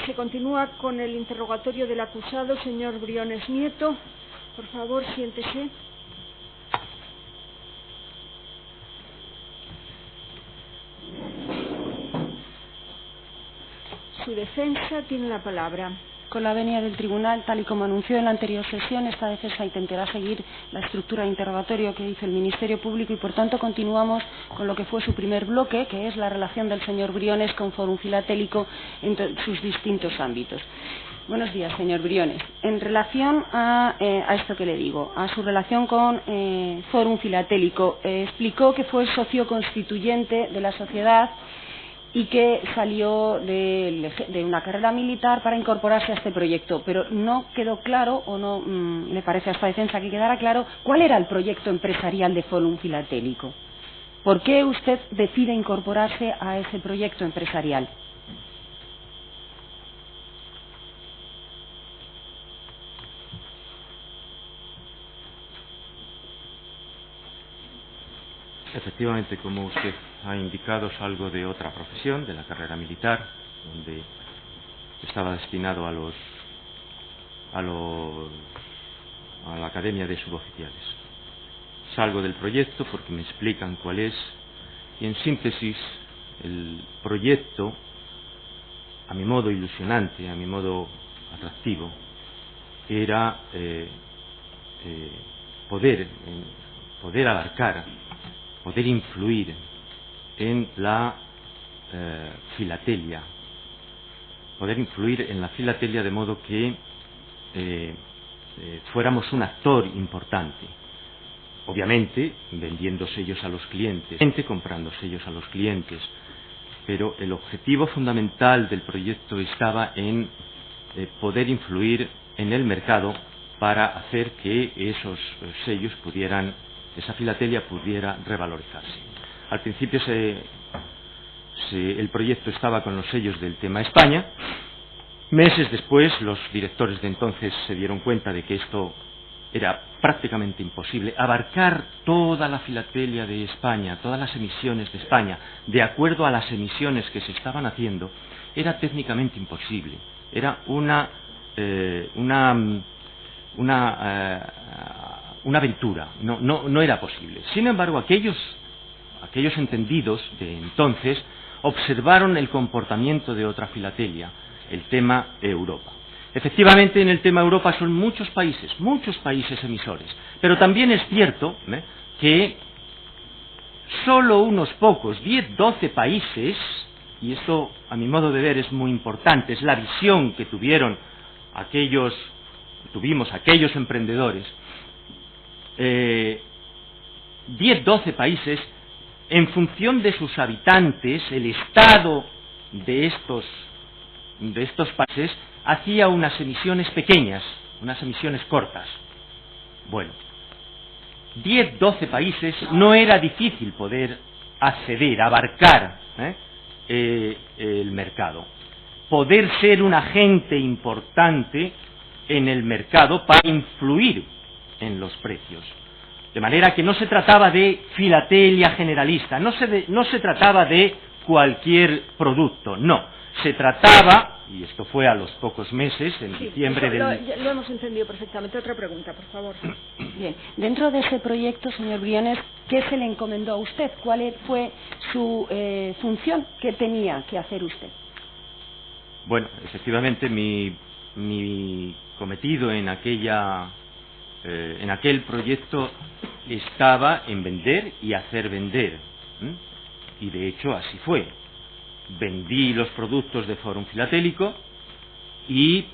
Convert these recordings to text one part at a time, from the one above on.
Se continúa con el interrogatorio del acusado, señor Briones Nieto. Por favor, siéntese. Su defensa tiene la palabra. Con la venia del tribunal, tal y como anunció en la anterior sesión, esta defensa intentará seguir la estructura de interrogatorio que hizo el Ministerio Público y, por tanto, continuamos con lo que fue su primer bloque, que es la relación del señor Briones con Fórum Filatélico en sus distintos ámbitos. Buenos días, señor Briones. En relación a esto que le digo, a su relación con Fórum Filatélico, explicó que fue socio constituyente de la sociedad y que salió de una carrera militar para incorporarse a este proyecto, pero no quedó claro, o no le parece a esta defensa que quedara claro, cuál era el proyecto empresarial de Fórum Filatélico. ¿Por qué usted decide incorporarse a ese proyecto empresarial? Efectivamente, como usted ha indicado, salgo de otra profesión, de la carrera militar, donde estaba destinado a la Academia de Suboficiales. Salgo del proyecto porque me explican cuál es, y en síntesis, el proyecto, a mi modo ilusionante, a mi modo atractivo, era poder abarcar, poder influir en la filatelia, de modo que fuéramos un actor importante, obviamente vendiendo sellos a los clientes, comprando sellos a los clientes, pero el objetivo fundamental del proyecto estaba en poder influir en el mercado para hacer que esos sellos esa filatelia pudiera revalorizarse. Al principio el proyecto estaba con los sellos del tema España. Meses después, los directores de entonces se dieron cuenta de que esto era prácticamente imposible. Abarcar toda la filatelia de España, todas las emisiones de España, de acuerdo a las emisiones que se estaban haciendo, era técnicamente imposible. Era una aventura, no era posible. Sin embargo, aquellos entendidos de entonces observaron el comportamiento de otra filatelia, el tema Europa. Efectivamente, en el tema Europa son muchos países emisores, pero también es cierto que solo unos pocos, 10, 12 países, y esto a mi modo de ver es muy importante, es la visión que tuvimos aquellos emprendedores, 10, 12 países, en función de sus habitantes, el estado de estos países hacía unas emisiones pequeñas, unas emisiones cortas. Bueno, 10, 12 países no era difícil poder acceder, abarcar el mercado, poder ser un agente importante en el mercado para influir en los precios. De manera que no se trataba de filatelia generalista, no se trataba de cualquier producto, no. Se trataba, y esto fue a los pocos meses, en diciembre lo hemos entendido perfectamente. Otra pregunta, por favor. Bien, dentro de ese proyecto, señor Briones, ¿qué se le encomendó a usted? ¿Cuál fue su función? ¿Qué tenía que hacer usted? Bueno, efectivamente, mi cometido en aquel proyecto estaba en vender y hacer vender, y de hecho así fue. Vendí los productos de Fórum Filatélico y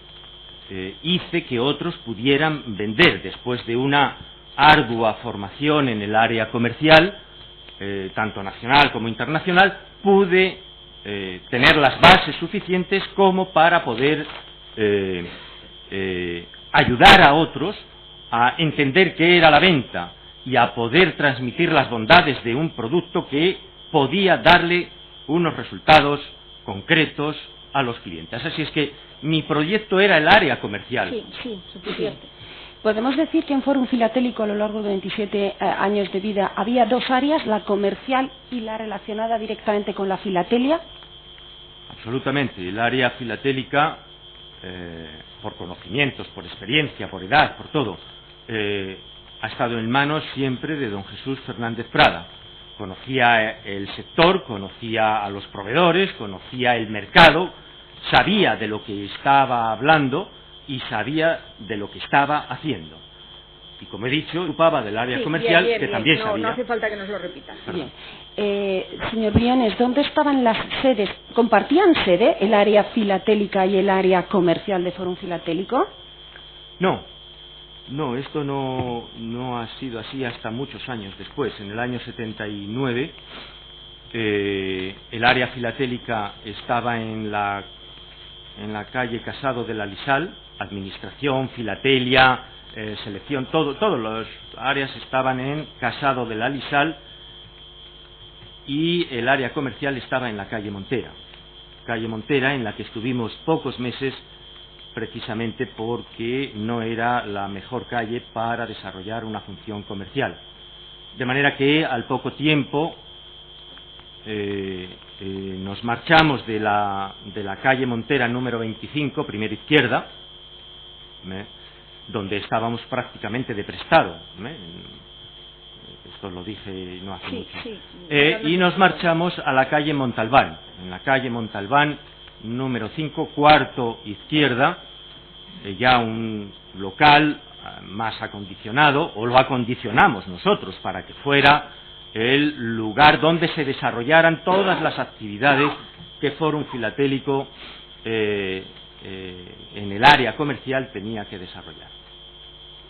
hice que otros pudieran vender. Después de una ardua formación en el área comercial, tanto nacional como internacional, pude tener las bases suficientes como para poder ayudar a otros a entender qué era la venta y a poder transmitir las bondades de un producto que podía darle unos resultados concretos a los clientes. Así es que mi proyecto era el área comercial. Sí, suficiente. ¿Podemos decir que en Fórum Filatélico a lo largo de 27 años de vida había dos áreas, la comercial y la relacionada directamente con la filatelia? absolutamente. El área filatélica, por conocimientos, por experiencia, por edad, por todo, ha estado en manos siempre de don Jesús Fernández Prada. Conocía el sector, conocía a los proveedores, conocía el mercado, sabía de lo que estaba hablando y sabía de lo que estaba haciendo. Y como he dicho, ocupaba del área comercial, que también sabía. No hace falta que nos lo repita. Bien. Señor Briones, ¿dónde estaban las sedes? ¿Compartían sede el área filatélica y el área comercial de Fórum Filatélico? No, esto no ha sido así hasta muchos años después. En el año 79, el área filatélica estaba en la calle Casado de la Lisal, administración, filatelia, selección, todas las áreas estaban en Casado de la Lisal, y el área comercial estaba en la calle Montera, en la que estuvimos pocos meses, precisamente porque no era la mejor calle para desarrollar una función comercial. De manera que al poco tiempo nos marchamos de la calle Montera número 25, primera izquierda, donde estábamos prácticamente de prestado. Esto lo dije no hace mucho. Y nos marchamos a la calle Montalbán. En la calle Montalbán número 5, cuarto izquierda, ya un local más acondicionado, o lo acondicionamos nosotros para que fuera el lugar donde se desarrollaran todas las actividades que Fórum Filatélico en el área comercial tenía que desarrollar.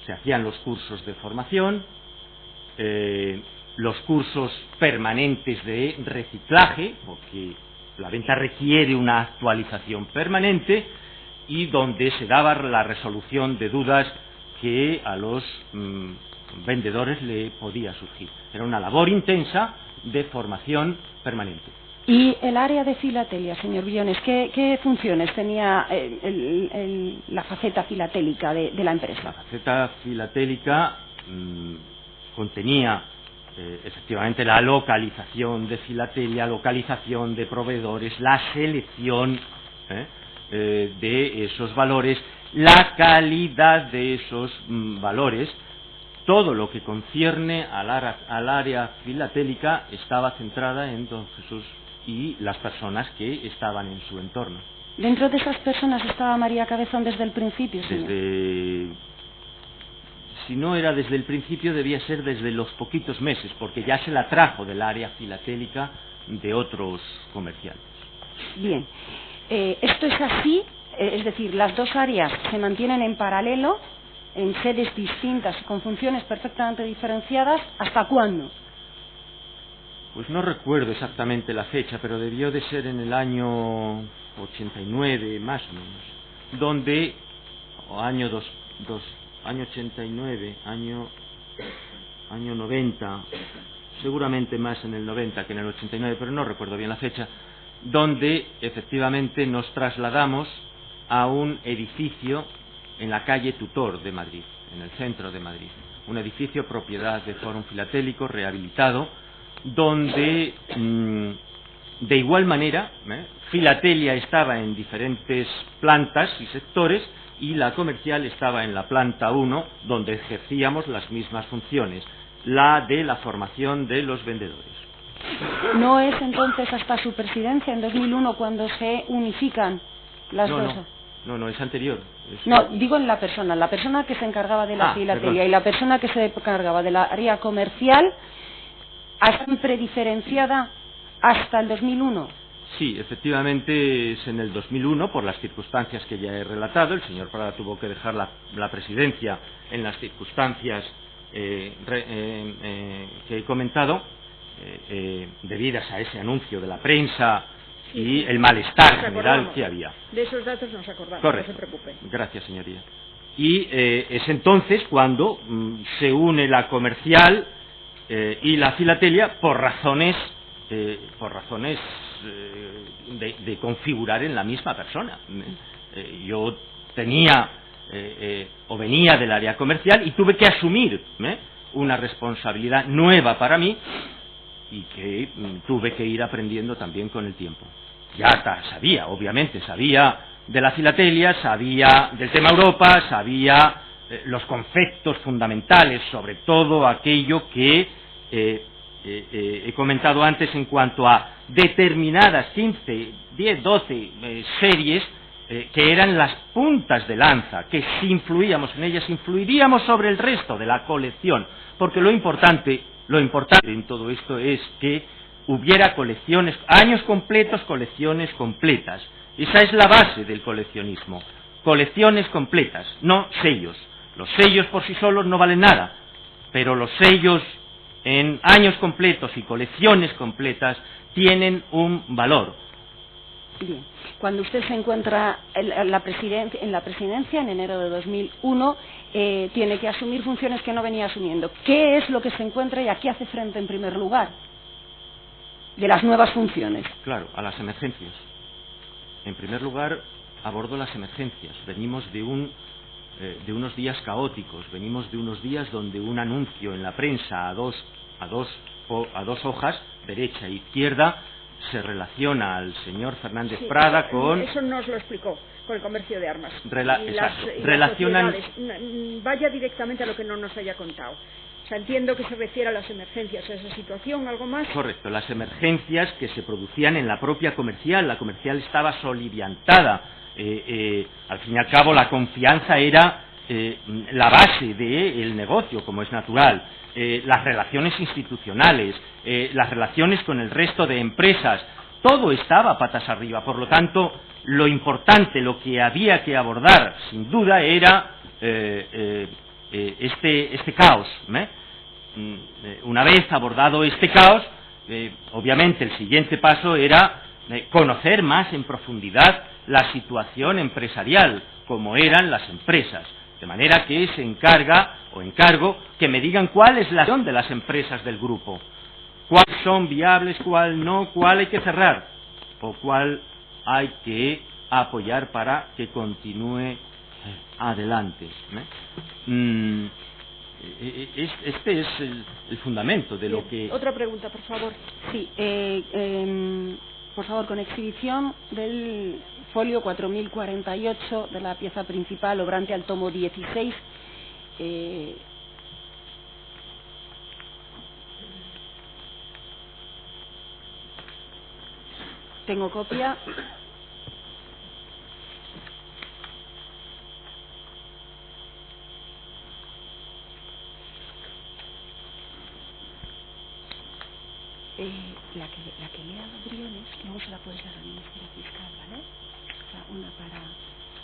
Se hacían los cursos de formación, los cursos permanentes de reciclaje, porque la venta requiere una actualización permanente, y donde se daba la resolución de dudas que a los vendedores le podía surgir. Era una labor intensa de formación permanente. ¿Y el área de filatelia, señor Briones, qué funciones tenía la faceta filatélica de la empresa? La faceta filatélica contenía efectivamente la localización de filatelia, localización de proveedores, la selección de esos valores, la calidad de esos valores. Todo lo que concierne al área filatélica estaba centrada en don Jesús y las personas que estaban en su entorno. ¿Dentro de esas personas estaba María Cabezón desde el principio, señor? Si no era desde el principio, debía ser desde los poquitos meses, porque ya se la trajo del área filatélica de otros comerciales. Bien. ¿Esto es así? Es decir, las dos áreas se mantienen en paralelo, en sedes distintas, con funciones perfectamente diferenciadas. ¿Hasta cuándo? Pues no recuerdo exactamente la fecha, pero debió de ser en el año 89, más o menos, donde, año 89, año 90, seguramente más en el 90 que en el 89, pero no recuerdo bien la fecha, donde efectivamente nos trasladamos a un edificio en la calle Tutor de Madrid, en el centro de Madrid, un edificio propiedad de Fórum Filatélico, rehabilitado, donde de igual manera filatelia estaba en diferentes plantas y sectores, y la comercial estaba en la planta 1, donde ejercíamos las mismas funciones, la de la formación de los vendedores. ¿No es entonces hasta su presidencia en 2001 cuando se unifican las dos? No, es anterior. No, digo en la persona que se encargaba de la filatelia y la persona que se encargaba de la área comercial, siempre diferenciada hasta el 2001. Sí, efectivamente es en el 2001, por las circunstancias que ya he relatado. El señor Prada tuvo que dejar la presidencia en las circunstancias que he comentado, debidas a ese anuncio de la prensa y el malestar general que había. De esos datos nos acordamos. Correcto. No se preocupe. Gracias, señoría. Y es entonces cuando se une la comercial y la filatelia por razones de configurar en la misma persona. Yo tenía o venía del área comercial y tuve que asumir una responsabilidad nueva para mí y que tuve que ir aprendiendo también con el tiempo. sabía, obviamente, sabía de la filatelia, sabía del tema Europa, sabía los conceptos fundamentales, sobre todo aquello que he comentado antes en cuanto a determinadas 15, 10, 12 series que eran las puntas de lanza, que si influíamos en ellas, influiríamos sobre el resto de la colección, porque lo importante en todo esto es que hubiera colecciones, años completos, colecciones completas. Esa es la base del coleccionismo, colecciones completas, no sellos. Los sellos por sí solos no valen nada, pero los sellos en años completos y colecciones completas tienen un valor. Bien. Cuando usted se encuentra en la presidencia en enero de 2001, tiene que asumir funciones que no venía asumiendo. ¿Qué es lo que se encuentra y a qué hace frente en primer lugar de las nuevas funciones? Claro, a las emergencias. En primer lugar, abordo las emergencias. Venimos de unos días caóticos, venimos de unos días donde un anuncio en la prensa a dos hojas, derecha e izquierda, se relaciona al señor Fernández Prada con... Eso nos lo explicó, con el comercio de armas. Exacto. Relacionan... Vaya directamente a lo que no nos haya contado. O sea, entiendo que se refiere a las emergencias, a esa situación, ¿algo más? Correcto, las emergencias que se producían en la propia comercial. La comercial estaba soliviantada. Al fin y al cabo, la confianza era la base del negocio, como es natural. Las relaciones institucionales, las relaciones con el resto de empresas, todo estaba patas arriba. Por lo tanto, lo importante, lo que había que abordar, sin duda, era este caos. Una vez abordado este caos, obviamente el siguiente paso era conocer más en profundidad la situación empresarial, cómo eran las empresas. De manera que se encargo que me digan cuál es la situación de las empresas del grupo, cuáles son viables, cuál no, cuál hay que cerrar o cuál hay que apoyar para que continúe adelante. Este es el fundamento de lo que... Otra pregunta, por favor. Sí, por favor, con exhibición del folio 4048 de la pieza principal, obrante al tomo 16. Tengo copia. La que lea Briones, luego se la puedes dar al Ministerio Fiscal, ¿vale? O sea, una para...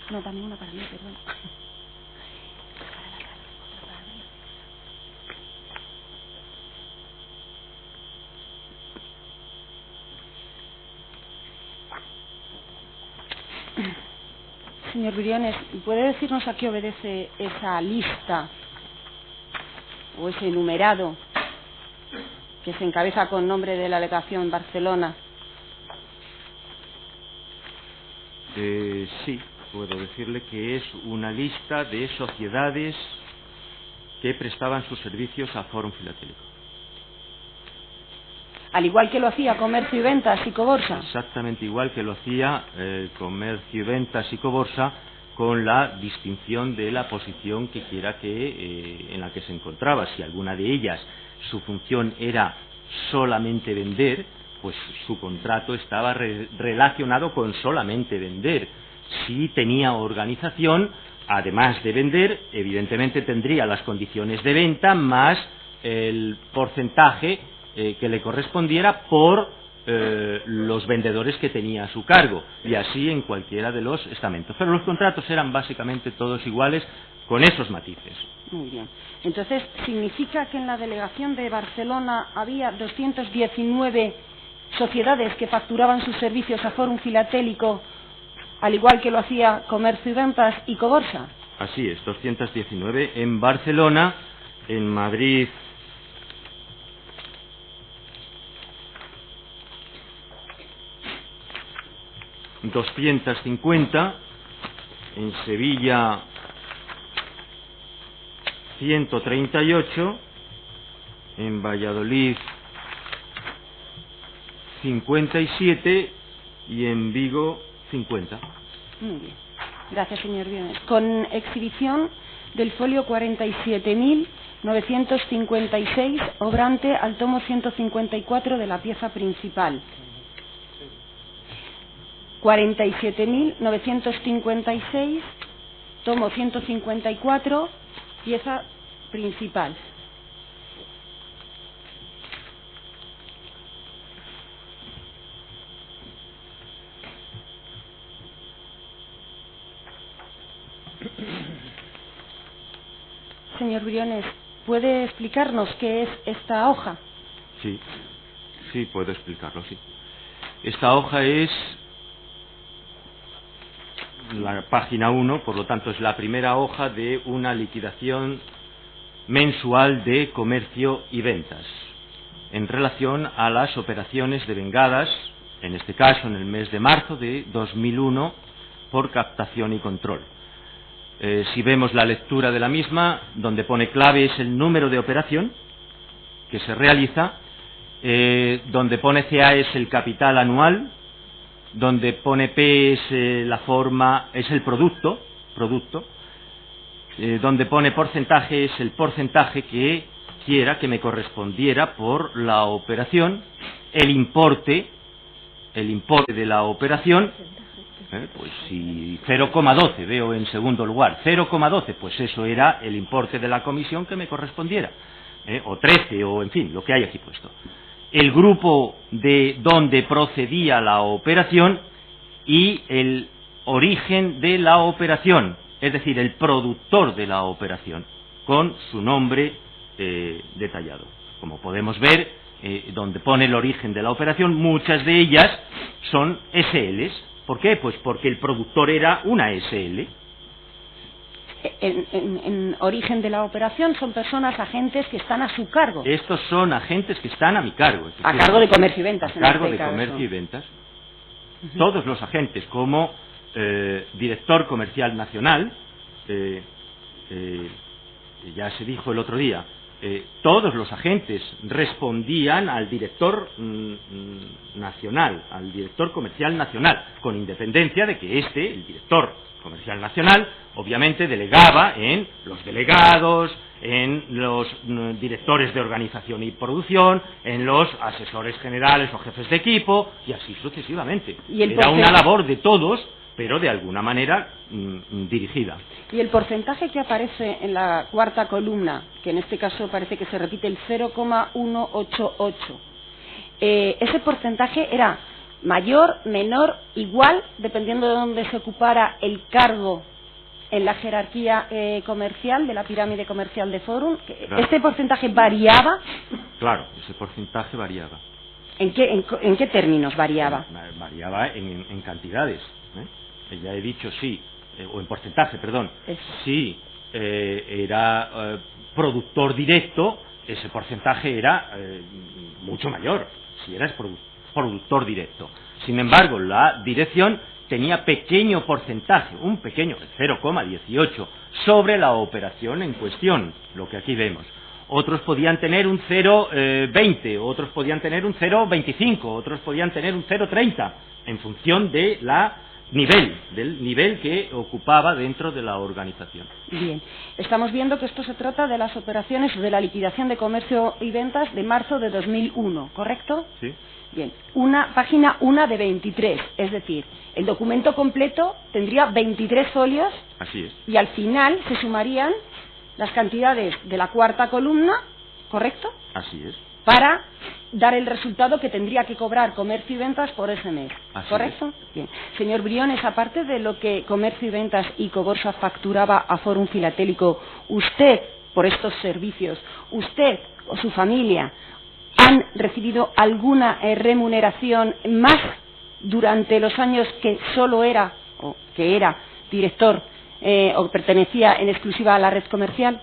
No, también una para mí, perdón. Para la cara, otra para mí. Señor Briones, ¿puede decirnos a qué obedece esa lista o ese enumerado que se encabeza con nombre de la delegación Barcelona? Sí, puedo decirle que es una lista de sociedades que prestaban sus servicios a Fórum Filatélico. Al igual que lo hacía Comercio y Ventas y Coborsa. Exactamente igual que lo hacía Comercio y Ventas y Coborsa, con la distinción de la posición que quiera en la que se encontraba. Si alguna de ellas su función era solamente vender, pues su contrato estaba relacionado con solamente vender. Si tenía organización, además de vender, evidentemente tendría las condiciones de venta más el porcentaje que le correspondiera por los vendedores que tenía a su cargo, y así en cualquiera de los estamentos. Pero los contratos eran básicamente todos iguales, con esos matices. Muy bien. Entonces, ¿significa que en la delegación de Barcelona había 219 sociedades que facturaban sus servicios a Fórum Filatélico, al igual que lo hacía Comercio y Ventas y Coborsa? Así es, 219 en Barcelona, en Madrid 250, en Sevilla 138, en Valladolid 57 y en Vigo 50. Muy bien. Gracias, señor Briones. Con exhibición del folio 47.956, obrante al tomo 154 de la pieza principal. 47.956, tomo 154, pieza principal. Señor Briones, ¿puede explicarnos qué es esta hoja? Sí, sí, puedo explicarlo, sí. Esta hoja es la página 1, por lo tanto es la primera hoja de una liquidación mensual de comercio y ventas en relación a las operaciones devengadas, en este caso en el mes de marzo de 2001, por captación y control. Si vemos la lectura de la misma, donde pone clave es el número de operación que se realiza, donde pone CA es el capital anual, donde pone P es la forma, es el producto, donde pone porcentaje es el porcentaje que quiera que me correspondiera por la operación, el importe de la operación. Pues si 0,12 veo en segundo lugar 0,12, pues eso era el importe de la comisión que me correspondiera, o 13, o en fin, lo que hay aquí puesto. El grupo de donde procedía la operación y el origen de la operación, es decir, el productor de la operación, con su nombre detallado. Como podemos ver, donde pone el origen de la operación, muchas de ellas son SLs. ¿Por qué? Pues porque el productor era una SL. En origen de la operación son personas, agentes que están a su cargo. Estos son agentes que están a mi cargo. A cargo de comercio y ventas. A cargo de comercio y ventas. Todos los agentes, como director comercial nacional, ya se dijo el otro día, todos los agentes respondían al director nacional, al director comercial nacional, con independencia de que el director comercial nacional, obviamente delegaba en los delegados, en los directores de organización y producción, en los asesores generales o jefes de equipo, y así sucesivamente. Era una labor de todos, pero de alguna manera dirigida. Y el porcentaje que aparece en la cuarta columna, que en este caso parece que se repite el 0,188, ese porcentaje era mayor, menor, igual, dependiendo de dónde se ocupara el cargo en la jerarquía comercial, de la pirámide comercial de Forum. Claro. ¿Este porcentaje variaba? Claro, ese porcentaje variaba. ¿En qué términos variaba? Variaba en cantidades. Ya he dicho sí, o en porcentaje, perdón. Si era productor directo, ese porcentaje era mucho mayor, si eras productor directo. Sin embargo, la dirección tenía pequeño porcentaje, un pequeño, 0,18, sobre la operación en cuestión, lo que aquí vemos. Otros podían tener un 0,20, otros podían tener un 0,25, otros podían tener un 0,30, en función de del nivel que ocupaba dentro de la organización. Bien, estamos viendo que esto se trata de las operaciones de la liquidación de comercio y ventas de marzo de 2001, ¿correcto? Sí. Bien, página 1 de 23, es decir, el documento completo tendría 23 folios. Así es. Y al final se sumarían las cantidades de la cuarta columna, ¿correcto? Así es. Para dar el resultado que tendría que cobrar comercio y ventas por ese mes, ¿correcto? Bien. Señor Briones, aparte de lo que comercio y ventas y Coborsa facturaba a Forum Filatélico, usted, por estos servicios, usted o su familia, ¿han recibido alguna remuneración más durante los años que solo era, o que era director, o pertenecía en exclusiva a la red comercial?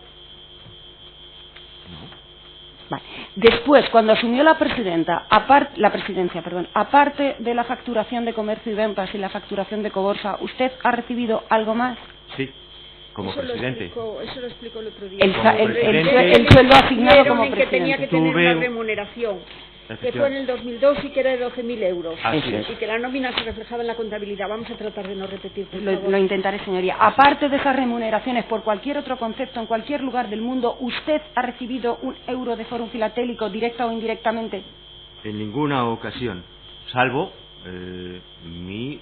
Vale. Después, cuando asumió la presidencia, aparte de la facturación de comercio y ventas y la facturación de Coborsa, ¿usted ha recibido algo más? Sí, como presidente. Eso lo explicó el otro día. El sueldo asignado como presidente. Que tenía que tener una remuneración. que fue en el 2002 y que era de 12.000 euros. Así es. Y que la nómina se reflejaba en la contabilidad. Vamos a tratar de no repetir, por favor. Lo intentaré, señoría. Aparte de esas remuneraciones, por cualquier otro concepto, en cualquier lugar del mundo, ¿usted ha recibido un euro de Fórum Filatélico, directa o indirectamente? En ninguna ocasión, salvo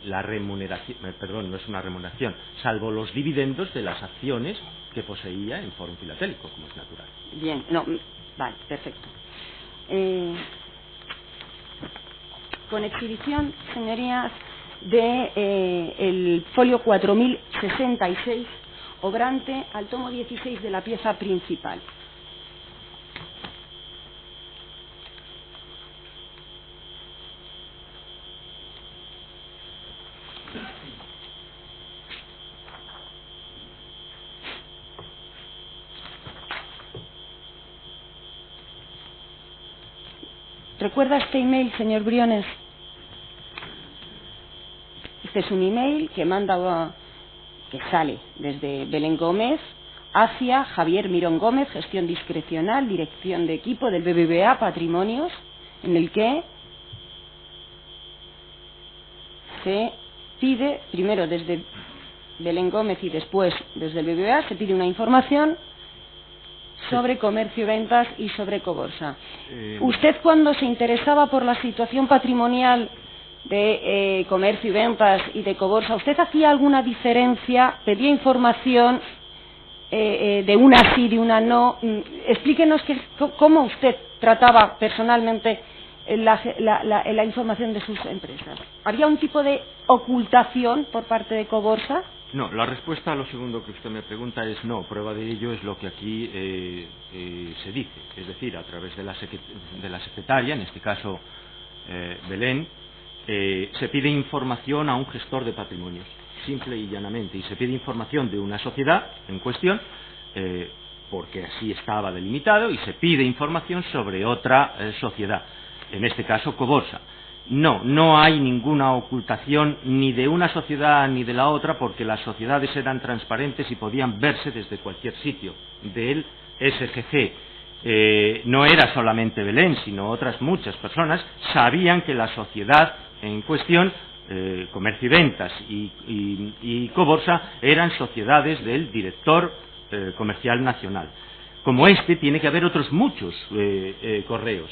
la remuneración, perdón, no es una remuneración, salvo los dividendos de las acciones que poseía en Fórum Filatélico, como es natural. Bien, no, vale, perfecto. Con exhibición, señorías, de el folio 4066, obrante al tomo 16 de la pieza principal. ¿Recuerda este email, señor Briones? Este es un email que que sale desde Belén Gómez hacia Javier Mirón Gómez, gestión discrecional, dirección de equipo del BBVA Patrimonios, en el que se pide, primero desde Belén Gómez y después desde el BBVA, se pide una información sobre comercio y ventas y sobre Coborsa. ¿Usted, cuando se interesaba por la situación patrimonial de comercio y ventas y de Coborsa, usted hacía alguna diferencia, pedía información de una sí, de una no? Explíquenos cómo usted trataba personalmente la información de sus empresas. ¿Había un tipo de ocultación por parte de Coborsa? No, la respuesta a lo segundo que usted me pregunta es no. Prueba de ello es lo que aquí se dice, es decir, a través de la secretaria, en este caso Belén, se pide información a un gestor de patrimonios, simple y llanamente, y se pide información de una sociedad en cuestión, porque así estaba delimitado, y se pide información sobre otra sociedad, en este caso Coborsa. No hay ninguna ocultación ni de una sociedad ni de la otra, porque las sociedades eran transparentes y podían verse desde cualquier sitio del SGG. No era solamente Belén, sino otras muchas personas sabían que la sociedad en cuestión, Comercio y Ventas y Coborsa, eran sociedades del director comercial nacional. Como este, tiene que haber otros muchos correos.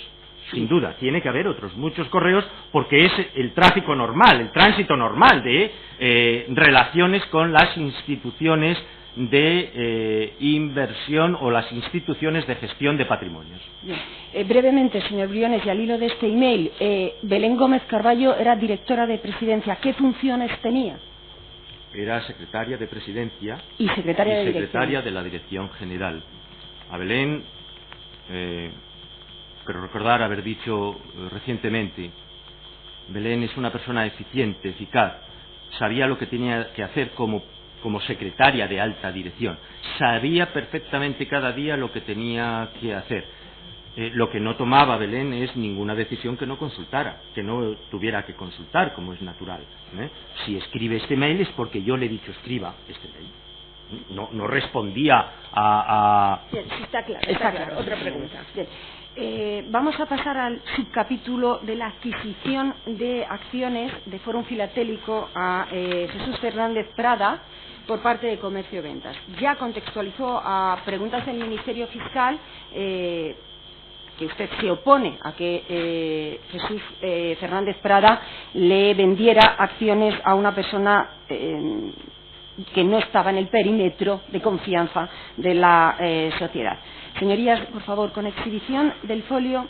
Sin duda, tiene que haber otros muchos correos, porque es el tráfico normal, el tránsito normal de relaciones con las instituciones de inversión o las instituciones de gestión de patrimonios. Brevemente, señor Briones, y al hilo de este email, Belén Gómez Carballo era directora de Presidencia. ¿Qué funciones tenía? Era secretaria de Presidencia y secretaria de la Dirección General. A Belén, pero recordar haber dicho recientemente, Belén es una persona eficiente, eficaz, sabía lo que tenía que hacer como secretaria de alta dirección, sabía perfectamente cada día lo que tenía que hacer. Lo que no tomaba Belén es ninguna decisión que no consultara, que no tuviera que consultar, como es natural. Si escribe este mail es porque yo le he dicho escriba este mail. No respondía a... Bien, sí, está claro. Otra pregunta. Bien. Vamos a pasar al subcapítulo de la adquisición de acciones de Fórum Filatélico a Jesús Fernández Prada por parte de Comercio y Ventas. Ya contextualizó a preguntas del Ministerio Fiscal que usted se opone a que Jesús Fernández Prada le vendiera acciones a una persona que no estaba en el perímetro de confianza de la sociedad. Señorías, por favor, con exhibición del folio.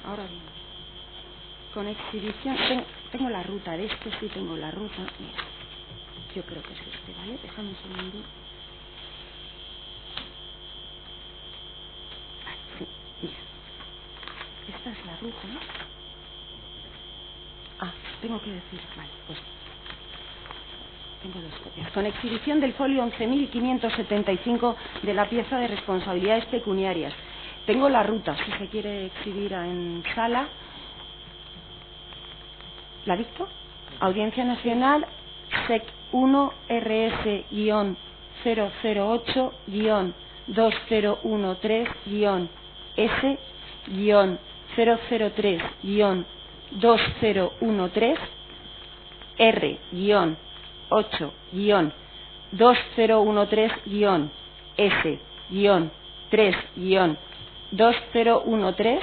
Ahora bien, con exhibición, tengo la ruta de este, sí tengo la ruta. Mira, yo creo que es este, ¿vale? Déjame un segundo. Sí, mira, esta es la ruta, ¿no? Tengo que decir, vale, pues tengo dos copias. Con exhibición del folio 11.575 de la pieza de responsabilidades pecuniarias. Tengo la ruta, si se quiere exhibir en sala. ¿La dicto? Audiencia Nacional, SEC 1 RS-008- 2013-S-003-2013 R-8-2013-S-3-2013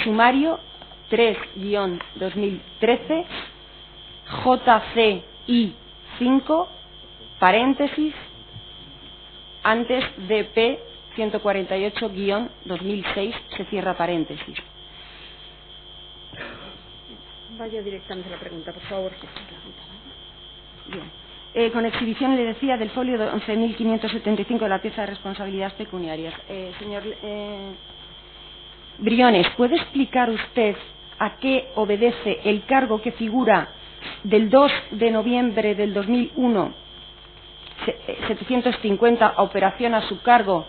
sumario 3-2013 JCI 5 paréntesis antes de P 148-2006 se cierra paréntesis. Vaya directamente a la pregunta, por favor. Bien. Con exhibición, le decía, del folio 11.575 de la pieza de responsabilidades pecuniarias. Señor Briones, ¿puede explicar usted a qué obedece el cargo que figura del 2 de noviembre del 2001, 750, a operación a su cargo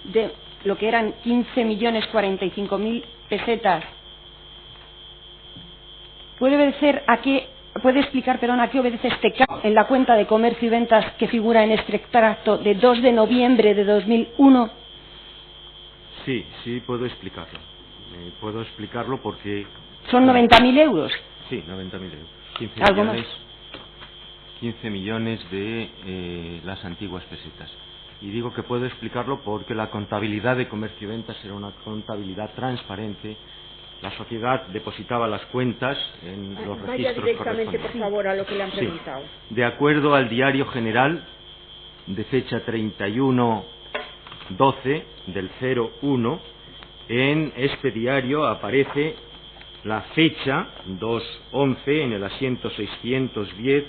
de lo que eran 15.045.000 pesetas? ¿Puede explicar, a qué obedece este cargo en la cuenta de comercio y ventas que figura en este extracto de 2 de noviembre de 2001? Sí, puedo explicarlo. Puedo explicarlo porque... ¿Son 90.000 euros? Sí, 90.000 euros. 15 millones de las antiguas pesetas. Y digo que puedo explicarlo porque la contabilidad de comercio y ventas era una contabilidad transparente. La sociedad depositaba las cuentas en los registros Vaya directamente, correspondientes. por favor, a lo que le han preguntado. Sí. De acuerdo al Diario General de fecha 31/12 del 01, en este diario aparece la fecha 2/11 en el asiento 610,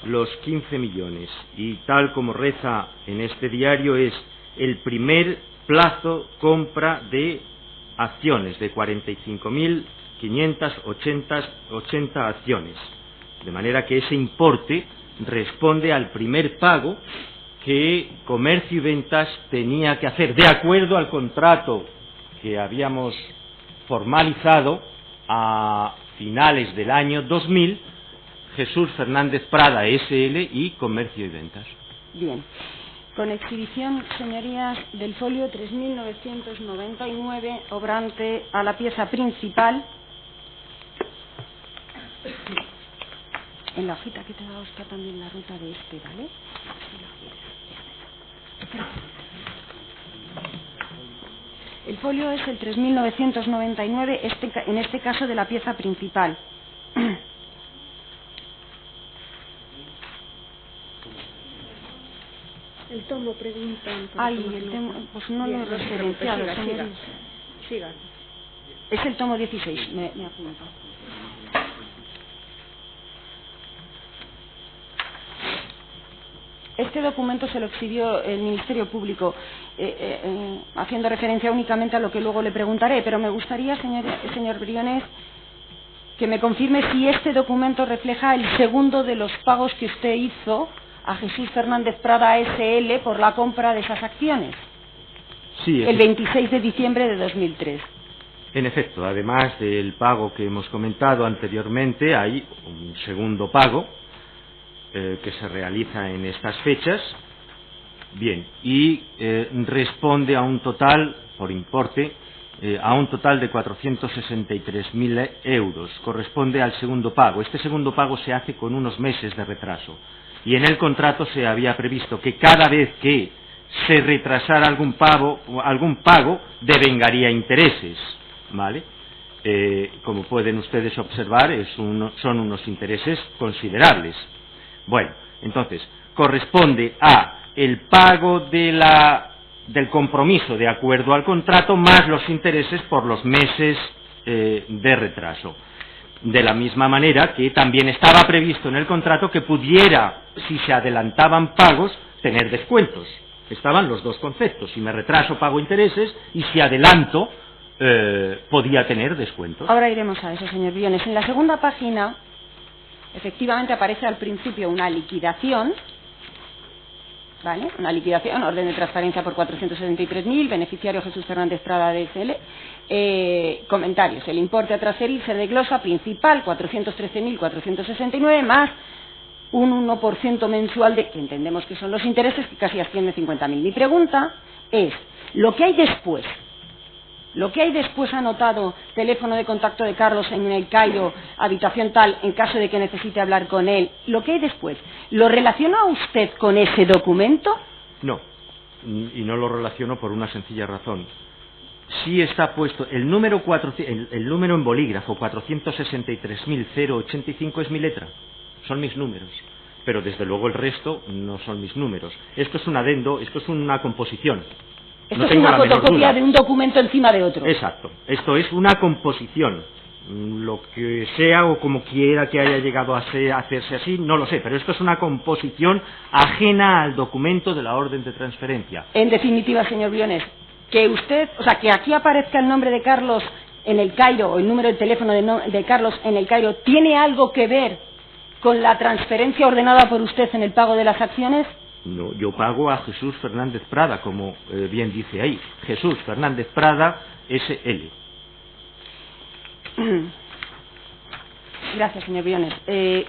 los 15 millones. Y tal como reza en este diario, es el primer plazo compra de acciones de 45.580 acciones, de manera que ese importe responde al primer pago que Comercio y Ventas tenía que hacer de acuerdo al contrato que habíamos formalizado a finales del año 2000, Jesús Fernández Prada S.L. y Comercio y Ventas. Bien. Con exhibición, señorías, del folio 3.999, obrante a la pieza principal. En la hojita que te da está también la ruta de este, ¿vale? Si lo quieres. El folio es el 3.999, en este caso de la pieza principal. El tomo preguntan. El tomo, pues no lo he referenciado. Siga. Es el tomo 16, me apunto. Este documento se lo exhibió el Ministerio Público, haciendo referencia únicamente a lo que luego le preguntaré, pero me gustaría, señor Briones, que me confirme si este documento refleja el segundo de los pagos que usted hizo a Jesús Fernández Prada S.L. por la compra de esas acciones. Sí, el 26 de diciembre de 2003. En efecto, además del pago que hemos comentado anteriormente, hay un segundo pago que se realiza en estas fechas. Bien, y responde a un total, por importe, a un total de 463.000 euros. Corresponde al segundo pago. Este segundo pago se hace con unos meses de retraso. Y en el contrato se había previsto que cada vez que se retrasara algún pago devengaría intereses, ¿vale? Como pueden ustedes observar, son unos intereses considerables. Bueno, entonces, corresponde a el pago del compromiso de acuerdo al contrato más los intereses por los meses de retraso. De la misma manera que también estaba previsto en el contrato que pudiera, si se adelantaban pagos, tener descuentos. Estaban los dos conceptos: si me retraso pago intereses, y si adelanto podía tener descuentos. Ahora iremos a eso, señor Briones. En la segunda página, efectivamente aparece al principio una liquidación, ¿vale? Una liquidación, orden de transparencia por 473.000, beneficiario Jesús Fernández Prada DSL. Comentarios: el importe a transferir se desglosa: principal 413.469 más un 1% mensual de, que entendemos que son los intereses, que casi asciende a 50.000. Mi pregunta es, lo que hay después anotado, teléfono de contacto de Carlos en el Cairo, habitación tal, en caso de que necesite hablar con él, lo que hay después, ¿lo relaciona usted con ese documento? No, y no lo relaciono por una sencilla razón. Sí está puesto el número en bolígrafo 463.085 es mi letra, son mis números, pero desde luego el resto no son mis números. Esto es un adendo, esto es una composición. Esto es una fotocopia de un documento encima de otro. Exacto, esto es una composición. Lo que sea o como quiera que haya llegado a hacerse así, no lo sé, pero esto es una composición ajena al documento de la orden de transferencia. En definitiva, señor Briones, que usted, o sea, que aquí aparezca el nombre de Carlos en el Cairo o el número de teléfono de Carlos en el Cairo, ¿tiene algo que ver con la transferencia ordenada por usted en el pago de las acciones? No, yo pago a Jesús Fernández Prada, como bien dice ahí. Jesús Fernández Prada, S.L. Gracias, señor Briones.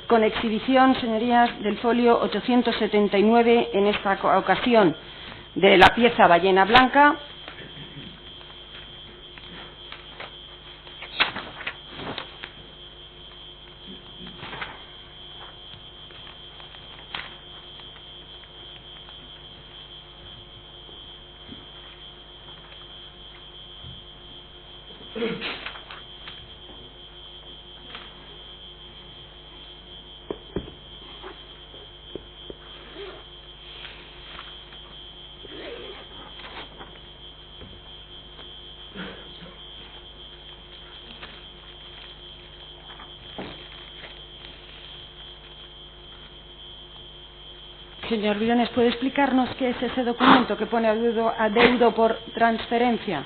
Con exhibición, señorías, del folio 879, en esta ocasión, de la pieza Ballena Blanca. Señor Briones, ¿puede explicarnos qué es ese documento que pone adeudo por transferencia?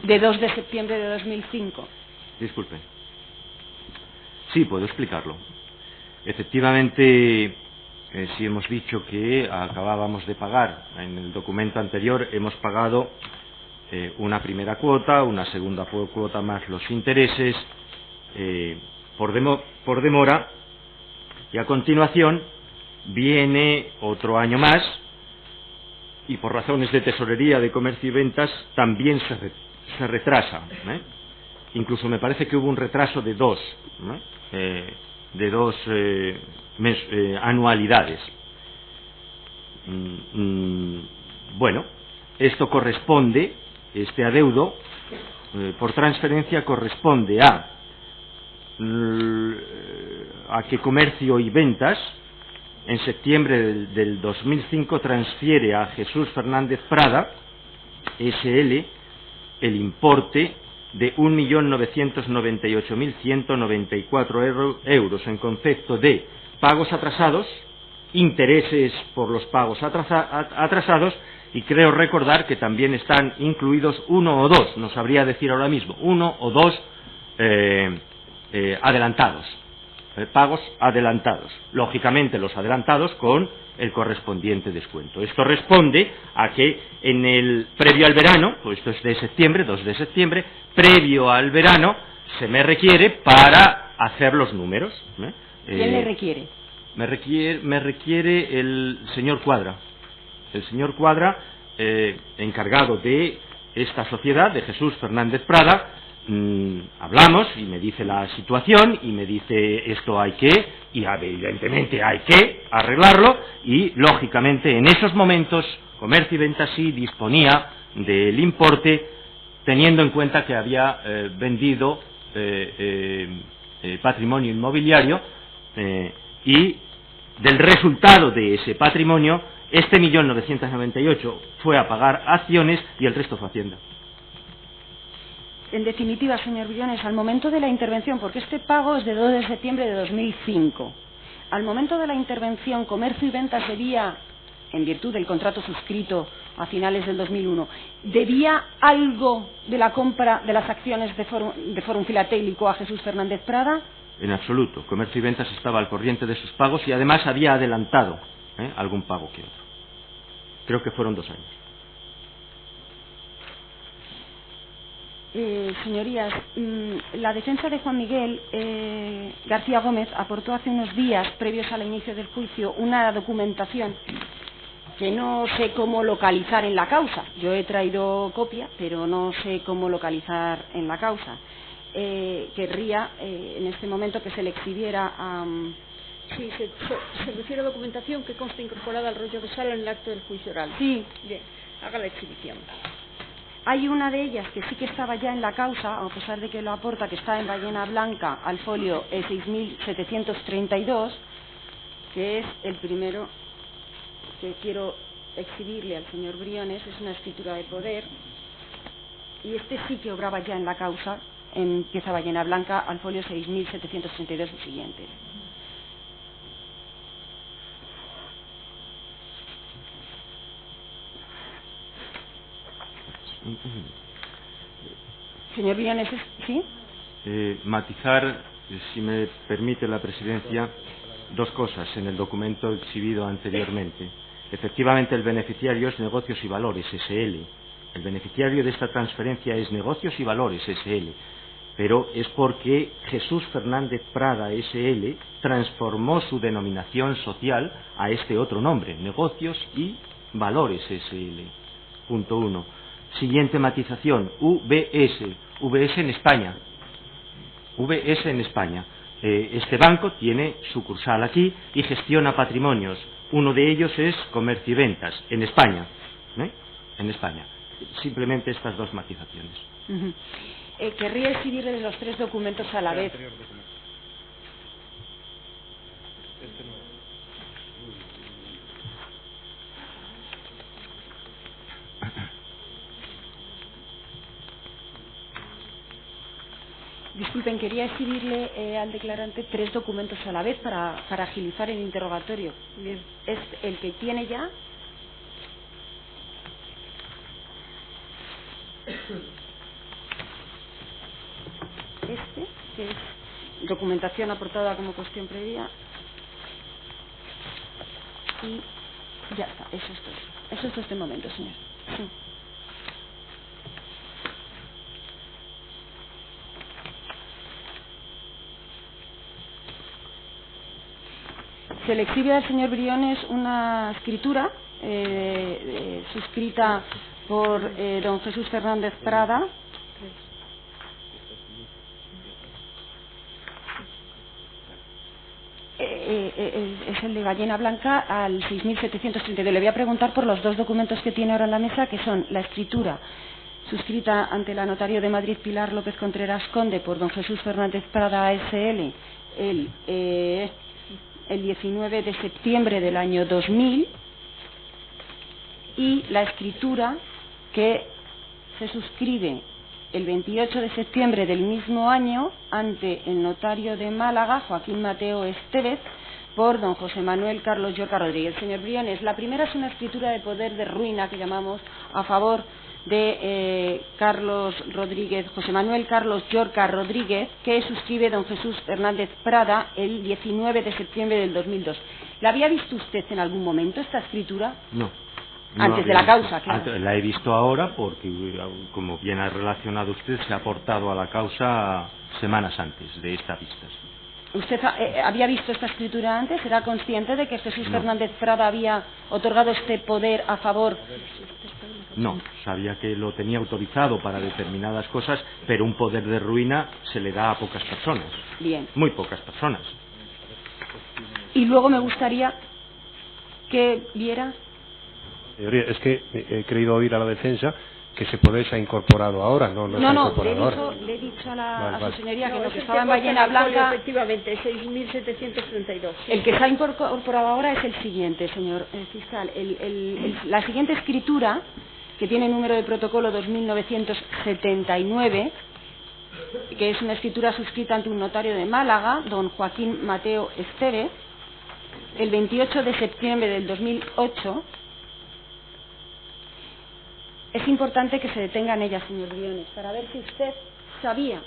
De 2 de septiembre de 2005. Disculpe. Sí, puedo explicarlo. Efectivamente, sí hemos dicho que acabábamos de pagar. En el documento anterior hemos pagado una primera cuota, una segunda cuota más los intereses, por demora, y a continuación viene otro año más, y por razones de tesorería de comercio y ventas también se retrasa. Incluso me parece que hubo un retraso de dos anualidades. Bueno, esto corresponde, este adeudo por transferencia corresponde a que Comercio y Ventas en septiembre del 2005 transfiere a Jesús Fernández Prada, S.L., el importe de 1.998.194 euros en concepto de pagos atrasados, intereses por los pagos atrasados, y creo recordar que también están incluidos uno o dos, no sabría decir ahora mismo, uno o dos adelantados, pagos adelantados, lógicamente los adelantados con el correspondiente descuento. Esto responde a que previo al verano, pues esto es de septiembre, 2 de septiembre, previo al verano se me requiere para hacer los números. ¿Quién le requiere? Me requiere el señor Cuadra. El señor Cuadra, encargado de esta sociedad, de Jesús Fernández Prada. Hablamos y me dice la situación y me dice esto hay que, y evidentemente hay que arreglarlo, y lógicamente en esos momentos Comercio y Ventas sí disponía del importe, teniendo en cuenta que había vendido patrimonio inmobiliario, y del resultado de ese patrimonio, este 1.998.000 fue a pagar acciones y el resto fue Hacienda. En definitiva, señor Briones, al momento de la intervención, porque este pago es de 2 de septiembre de 2005, al momento de la intervención, Comercio y Ventas debía, en virtud del contrato suscrito a finales del 2001, ¿debía algo de la compra de las acciones de Fórum Filatélico a Jesús Fernández Prada? En absoluto. Comercio y Ventas estaba al corriente de sus pagos y además había adelantado algún pago que otro. Creo que fueron 2 años. Señorías, la defensa de Juan Miguel García Gómez aportó hace unos días, previos al inicio del juicio, una documentación que no sé cómo localizar en la causa. Yo he traído copia, pero no sé cómo localizar en la causa. Querría, en este momento, que se le exhibiera a... Sí, se refiere a documentación que consta incorporada al rollo de sala en el acto del juicio oral. Sí. Bien, haga la exhibición. Hay una de ellas que sí que estaba ya en la causa, a pesar de que lo aporta, que está en ballena blanca al folio 6732, que es el primero que quiero exhibirle al señor Briones. Es una escritura de poder, y este sí que obraba ya en la causa, en pieza ballena blanca al folio 6732 y siguiente. Señor Briones, ¿sí? Matizar, si me permite la presidencia, dos cosas en el documento exhibido anteriormente. Efectivamente, el beneficiario es Negocios y Valores S.L. El beneficiario de esta transferencia es Negocios y Valores S.L., pero es porque Jesús Fernández Prada S.L. transformó su denominación social a este otro nombre, Negocios y Valores S.L. Punto 1. Siguiente matización, VS en España. VS en España. Este banco tiene sucursal aquí y gestiona patrimonios. Uno de ellos es Comercio y Ventas, en España. En España. Simplemente estas dos matizaciones. Querría exhibirles los tres documentos a la vez. Disculpen, quería exhibirle al declarante tres documentos a la vez para agilizar el interrogatorio. Bien. Es el que tiene ya. Este, que es documentación aportada como cuestión previa. Y ya está, esos dos de momento, señor. Sí. Se le exhibe al señor Briones una escritura suscrita por don Jesús Fernández Prada, es el de ballena blanca al 6732. Le voy a preguntar por los dos documentos que tiene ahora en la mesa, que son la escritura suscrita ante la notario de Madrid Pilar López Contreras Conde por don Jesús Fernández Prada S.L. el 19 de septiembre del año 2000, y la escritura que se suscribe el 28 de septiembre del mismo año ante el notario de Málaga, Joaquín Mateo Estevez, por don José Manuel Carlos Llorca Rodríguez. Señor Briones, la primera es una escritura de poder de ruina que llamamos a favor de Carlos Rodríguez, José Manuel Carlos Llorca Rodríguez, que suscribe don Jesús Fernández Prada el 19 de septiembre del 2002. ¿La había visto usted en algún momento esta escritura? No. Antes de la causa, claro. La he visto ahora porque, como bien ha relacionado usted, se ha aportado a la causa semanas antes de esta vista. ¿Usted había visto esta escritura antes? ¿Era consciente de que Jesús Fernández Prada había otorgado este poder a favor? No, sabía que lo tenía autorizado para determinadas cosas, pero un poder de ruina se le da a pocas personas. Bien. Muy pocas personas. Y luego me gustaría que viera... Es que he querido oír a la defensa que ese poder se ha incorporado ahora, no se ha incorporado ahora. Le he dicho a su señoría que no, lo que estaba en ballena blanca... Efectivamente, 6.732. El que se ha incorporado ahora es el siguiente, señor fiscal. La siguiente escritura, que tiene número de protocolo 2979, que es una escritura suscrita ante un notario de Málaga, don Joaquín Mateo Estevez, el 28 de septiembre del 2008... Es importante que se detenga en ella, señor Briones, para ver si usted sabía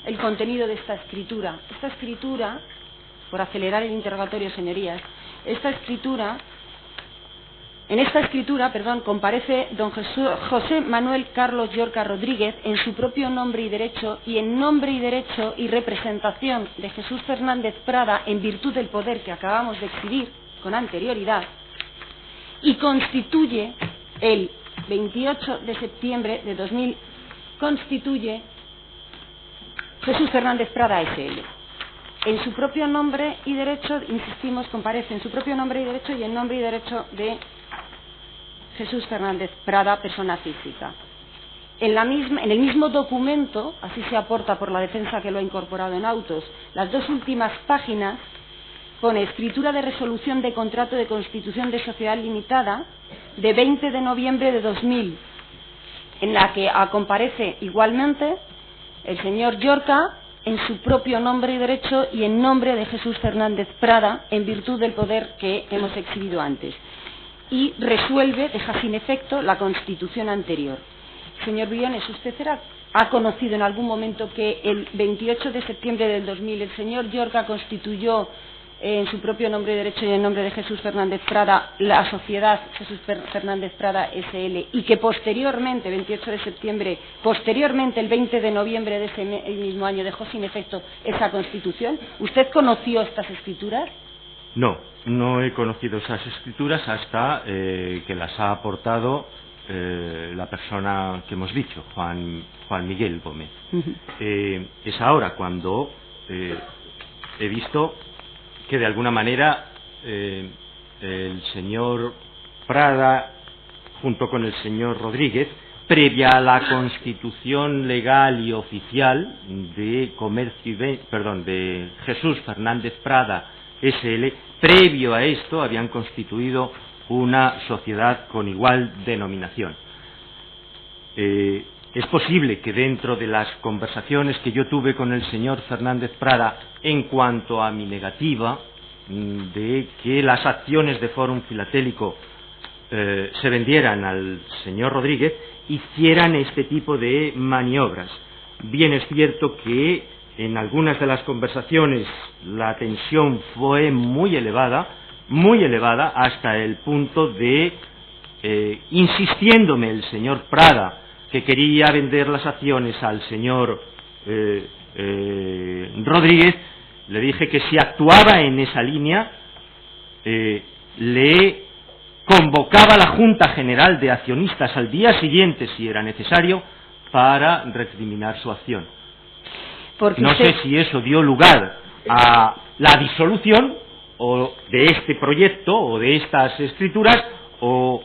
el contenido de esta escritura. Esta escritura, por acelerar el interrogatorio, señorías, esta escritura En esta escritura, comparece don José Manuel Carlos Llorca Rodríguez en su propio nombre y derecho y en nombre y derecho y representación de Jesús Fernández Prada en virtud del poder que acabamos de exhibir con anterioridad y constituye el 28 de septiembre de 2000 constituye Jesús Fernández Prada S.L. En su propio nombre y derecho, insistimos, comparece en su propio nombre y derecho y en nombre y derecho de Jesús Fernández Prada, persona física. En el mismo documento, así se aporta por la defensa que lo ha incorporado en autos, las 2 últimas páginas pone escritura de resolución de contrato de constitución de sociedad limitada de 20 de noviembre de 2000, en la que comparece igualmente el señor Llorca en su propio nombre y derecho y en nombre de Jesús Fernández Prada en virtud del poder que hemos exhibido antes. Y resuelve, deja sin efecto la constitución anterior. Señor Briones, ¿usted ha conocido en algún momento que el 28 de septiembre del 2000 el señor Llorca constituyó en su propio nombre y derecho y en nombre de Jesús Fernández Prada la sociedad Jesús Fernández Prada S.L. y que posteriormente, 28 de septiembre, posteriormente el 20 de noviembre de ese mismo año dejó sin efecto esa constitución? ¿Usted conoció estas escrituras? No, no he conocido esas escrituras hasta que las ha aportado la persona que hemos dicho, Juan Miguel Gómez. Es ahora cuando he visto que de alguna manera el señor Prada, junto con el señor Rodríguez, previa a la constitución legal y oficial de de Jesús Fernández Prada S.L., previo a esto habían constituido una sociedad con igual denominación. Es posible que dentro de las conversaciones que yo tuve con el señor Fernández Prada en cuanto a mi negativa de que las acciones de Fórum Filatélico se vendieran al señor Rodríguez, hicieran este tipo de maniobras. Bien es cierto que en algunas de las conversaciones la tensión fue muy elevada hasta el punto de, insistiéndome el señor Prada que quería vender las acciones al señor Rodríguez, le dije que si actuaba en esa línea le convocaba a la Junta General de Accionistas al día siguiente, si era necesario, para recriminar su acción. No sé si eso dio lugar a la disolución o de este proyecto o de estas escrituras o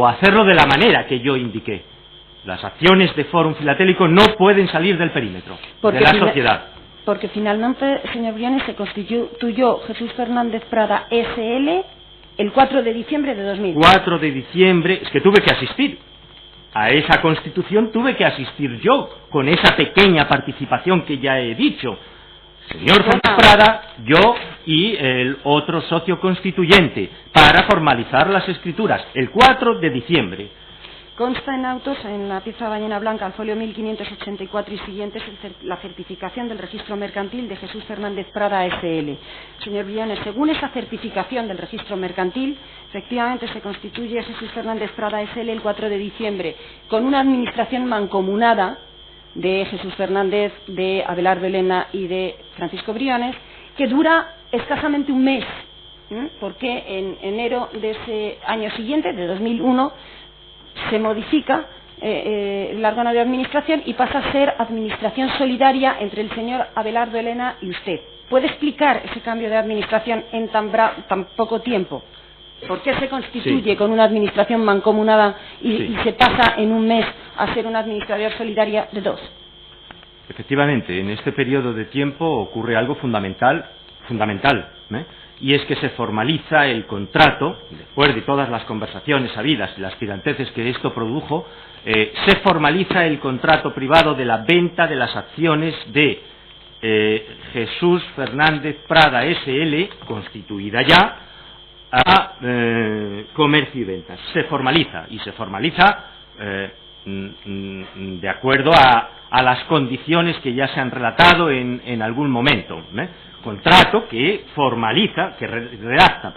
hacerlo de la manera que yo indiqué. Las acciones de Fórum Filatélico no pueden salir del perímetro de la sociedad. Porque finalmente, señor Briones, se constituyó Jesús Fernández Prada S.L. el 4 de diciembre de 2000. 4 de diciembre, es que tuve que asistir. A esa constitución tuve que asistir yo, con esa pequeña participación que ya he dicho. Señor Fernández Prada, yo y el otro socio constituyente, para formalizar las escrituras, el 4 de diciembre. Consta en autos, en la pieza Ballena Blanca, al folio 1584 y siguientes, la certificación del registro mercantil de Jesús Fernández Prada S.L. Señor Briones, según esa certificación del registro mercantil, efectivamente se constituye Jesús Fernández Prada S.L. el 4 de diciembre, con una administración mancomunada de Jesús Fernández, de Abelardo Elena y de Francisco Briones, que dura escasamente un mes, porque en enero de ese año siguiente, de 2001, se modifica el órgano de administración y pasa a ser administración solidaria entre el señor Abelardo Elena y usted. ¿Puede explicar ese cambio de administración en tan poco tiempo? ¿Por qué se constituye con una administración mancomunada y se pasa en un mes a ser una administración solidaria de 2? Efectivamente, en este periodo de tiempo ocurre algo fundamental, y es que se formaliza el contrato, después de todas las conversaciones habidas y las tiranteces que esto produjo, se formaliza el contrato privado de la venta de las acciones de Jesús Fernández Prada S.L., constituida ya, a Comercio y Ventas. Se formaliza, y se formaliza de acuerdo a las condiciones que ya se han relatado en algún momento. Contrato que formaliza, que redacta,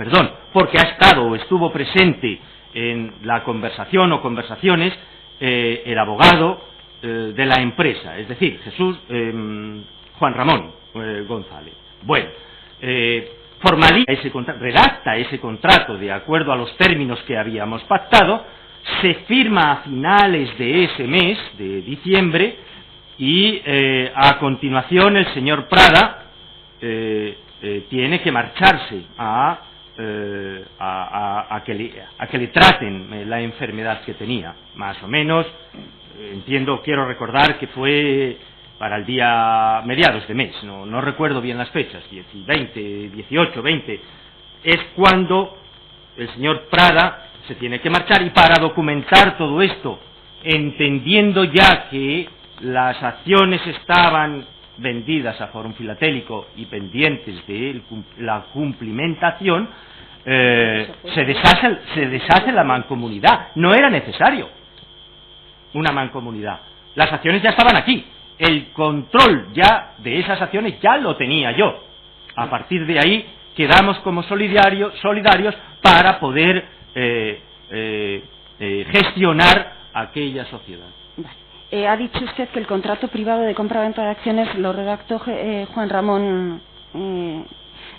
porque ha estado o estuvo presente en la conversación o conversaciones el abogado de la empresa, es decir, Juan Ramón González. Bueno, formaliza ese contrato, redacta ese contrato de acuerdo a los términos que habíamos pactado, se firma a finales de ese mes de diciembre y a continuación el señor Prada tiene que marcharse a que le traten la enfermedad que tenía, más o menos. Entiendo, quiero recordar que fue para el día mediados de mes, no recuerdo bien las fechas, 18, 20, es cuando el señor Prada se tiene que marchar, y para documentar todo esto, entendiendo ya que las acciones estaban vendidas a Fórum Filatélico y pendientes de la cumplimentación, se deshace la mancomunidad. No era necesario una mancomunidad, las acciones ya estaban aquí, el control ya de esas acciones ya lo tenía yo. A partir de ahí quedamos como solidarios para poder gestionar aquella sociedad. Ha dicho usted que el contrato privado de compra-venta de acciones lo redactó Juan Ramón,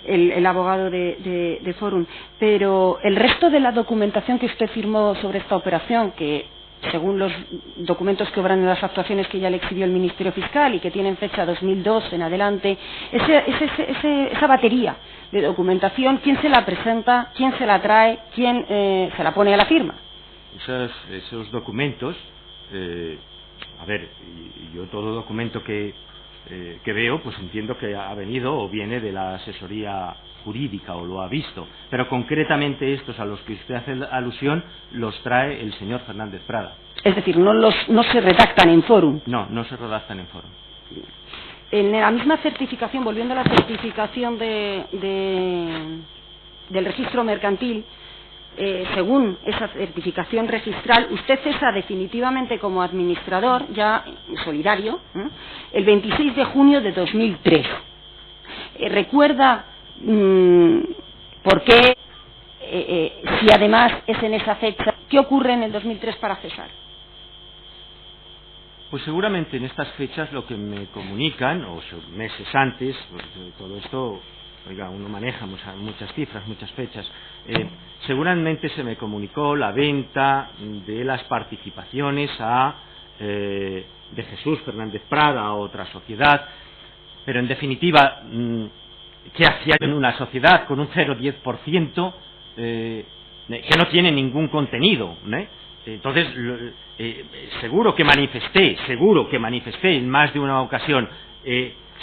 el abogado de Fórum, pero el resto de la documentación que usted firmó sobre esta operación, que según los documentos que obran en las actuaciones que ya le exhibió el Ministerio Fiscal y que tienen fecha 2002 en adelante, esa batería de documentación, ¿quién se la presenta, quién se la trae, quién se la pone a la firma? Esos documentos, a ver, yo todo documento que veo, pues entiendo que ha venido o viene de la asesoría jurídica o lo ha visto, pero concretamente estos a los que usted hace alusión los trae el señor Fernández Prada. Es decir, no se redactan en Fórum. No se redactan en Fórum. En la misma certificación, volviendo a la certificación del registro mercantil, según esa certificación registral, usted cesa definitivamente como administrador, ya solidario, el 26 de junio de 2003. ¿Recuerda por qué, si además es en esa fecha, qué ocurre en el 2003 para cesar? Pues seguramente en estas fechas lo que me comunican, o meses antes, pues todo esto, oiga, uno maneja muchas cifras, muchas fechas, seguramente se me comunicó la venta de las participaciones de Jesús Fernández Prada a otra sociedad, pero en definitiva, ¿qué hacía en una sociedad con un 0,10% que no tiene ningún contenido? Entonces, seguro que manifesté en más de una ocasión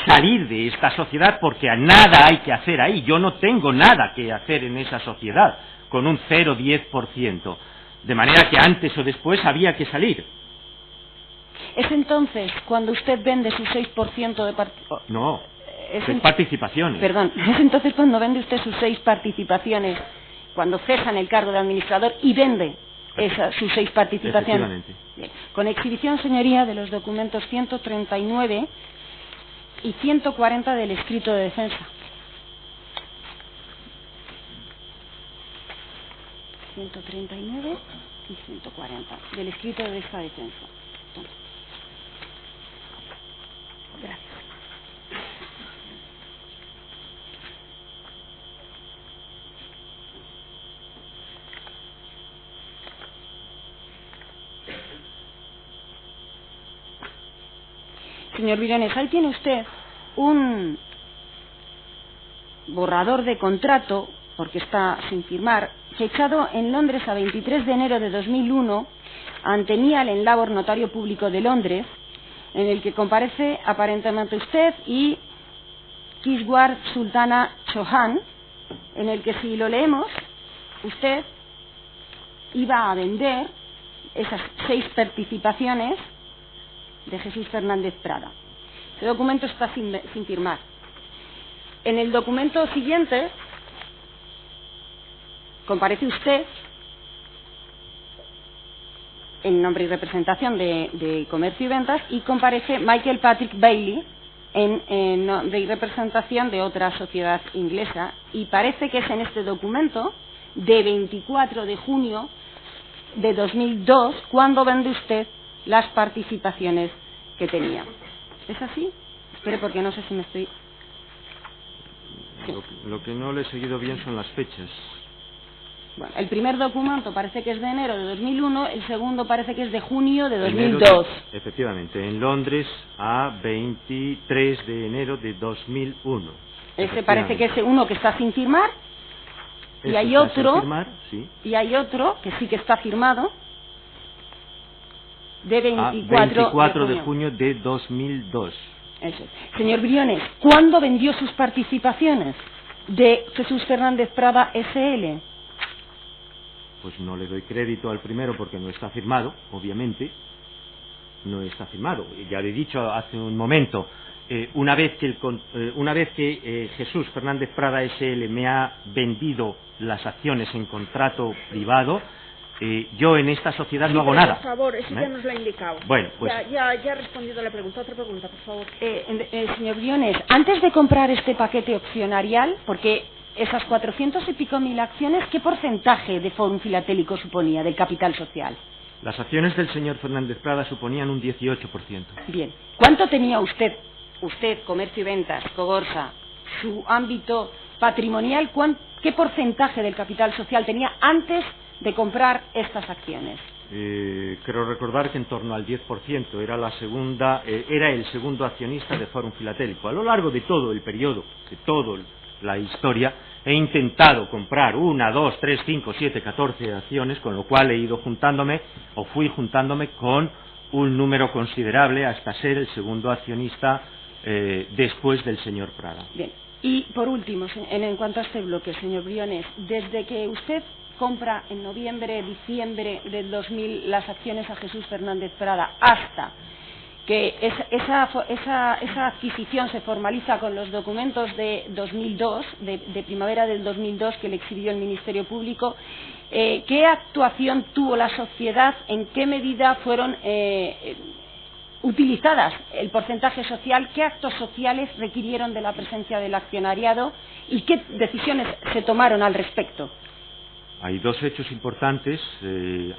salir de esta sociedad, porque a nada hay que hacer ahí. Yo no tengo nada que hacer en esa sociedad con un 0,10%, de manera que antes o después había que salir. ¿Es entonces cuando usted vende su 6% de participaciones? No, es participaciones. Perdón, ¿es entonces cuando vende usted sus 6 participaciones, cuando cesa en el cargo de administrador y vende sus 6 participaciones? Efectivamente. Bien. Con exhibición, señoría, de los documentos 139 y 140 del escrito de defensa. 139 y 140 del escrito de esta defensa. Gracias. Señor Virones, ahí tiene usted un borrador de contrato, porque está sin firmar, fechado en Londres a 23 de enero de 2001 ante Nial en Labor, notario público de Londres, en el que comparece aparentemente usted y Kishwar Sultana Chauhan, en el que, si lo leemos, usted iba a vender esas 6 participaciones de Jesús Fernández Prada. Ese documento está sin firmar. En el documento siguiente comparece usted en nombre y representación de Comercio y Ventas, y comparece Michael Patrick Bailey en nombre y representación de otra sociedad inglesa, y parece que es en este documento de 24 de junio de 2002, cuando vende usted las participaciones que tenía. ¿Es así? Espere, porque no sé si me estoy... Sí. Lo que no le he seguido bien son las fechas. Bueno, el primer documento parece que es de enero de 2001, el segundo parece que es de junio de 2002. Efectivamente, en Londres a 23 de enero de 2001. Ese parece que es uno que está sin firmar. Y hay otro, y hay otro que sí que está firmado, de 24 de junio de 2002. Eso. Señor Briones, ¿cuándo vendió sus participaciones de Jesús Fernández Prada S.L.? Pues no le doy crédito al primero porque no está firmado, obviamente. No está firmado. Ya le he dicho hace un momento, una vez que Jesús Fernández Prada S.L. me ha vendido las acciones en contrato privado, yo en esta sociedad no hago nada. Por favor, eso ya nos lo ha indicado. Bueno, pues... Ya ha respondido la pregunta. Otra pregunta, por favor. Señor Briones, antes de comprar este paquete opcionarial, porque esas 400 y pico mil acciones, ¿qué porcentaje de Fórum Filatélico suponía del capital social? Las acciones del señor Fernández Prada suponían un 18%. Bien. ¿Cuánto tenía usted, Comercio y Ventas, Cogorsa, su ámbito patrimonial? ¿Qué porcentaje del capital social tenía antes de comprar estas acciones? Creo recordar que en torno al 10%. Era el segundo accionista de Fórum Filatélico. A lo largo de todo el periodo, de toda la historia, he intentado comprar 1, 2, 3, 5, 7, 14 acciones, con lo cual he ido fui juntándome con un número considerable hasta ser el segundo accionista después del señor Prada. Bien. Y por último, en cuanto a este bloque, señor Briones, desde que usted compra en noviembre, diciembre del 2000 las acciones a Jesús Fernández Prada, hasta que esa adquisición se formaliza con los documentos de 2002, de primavera del 2002, que le exhibió el Ministerio Público, ¿qué actuación tuvo la sociedad? ¿En qué medida fueron utilizadas el porcentaje social? ¿Qué actos sociales requirieron de la presencia del accionariado? ¿Y qué decisiones se tomaron al respecto? Hay dos hechos importantes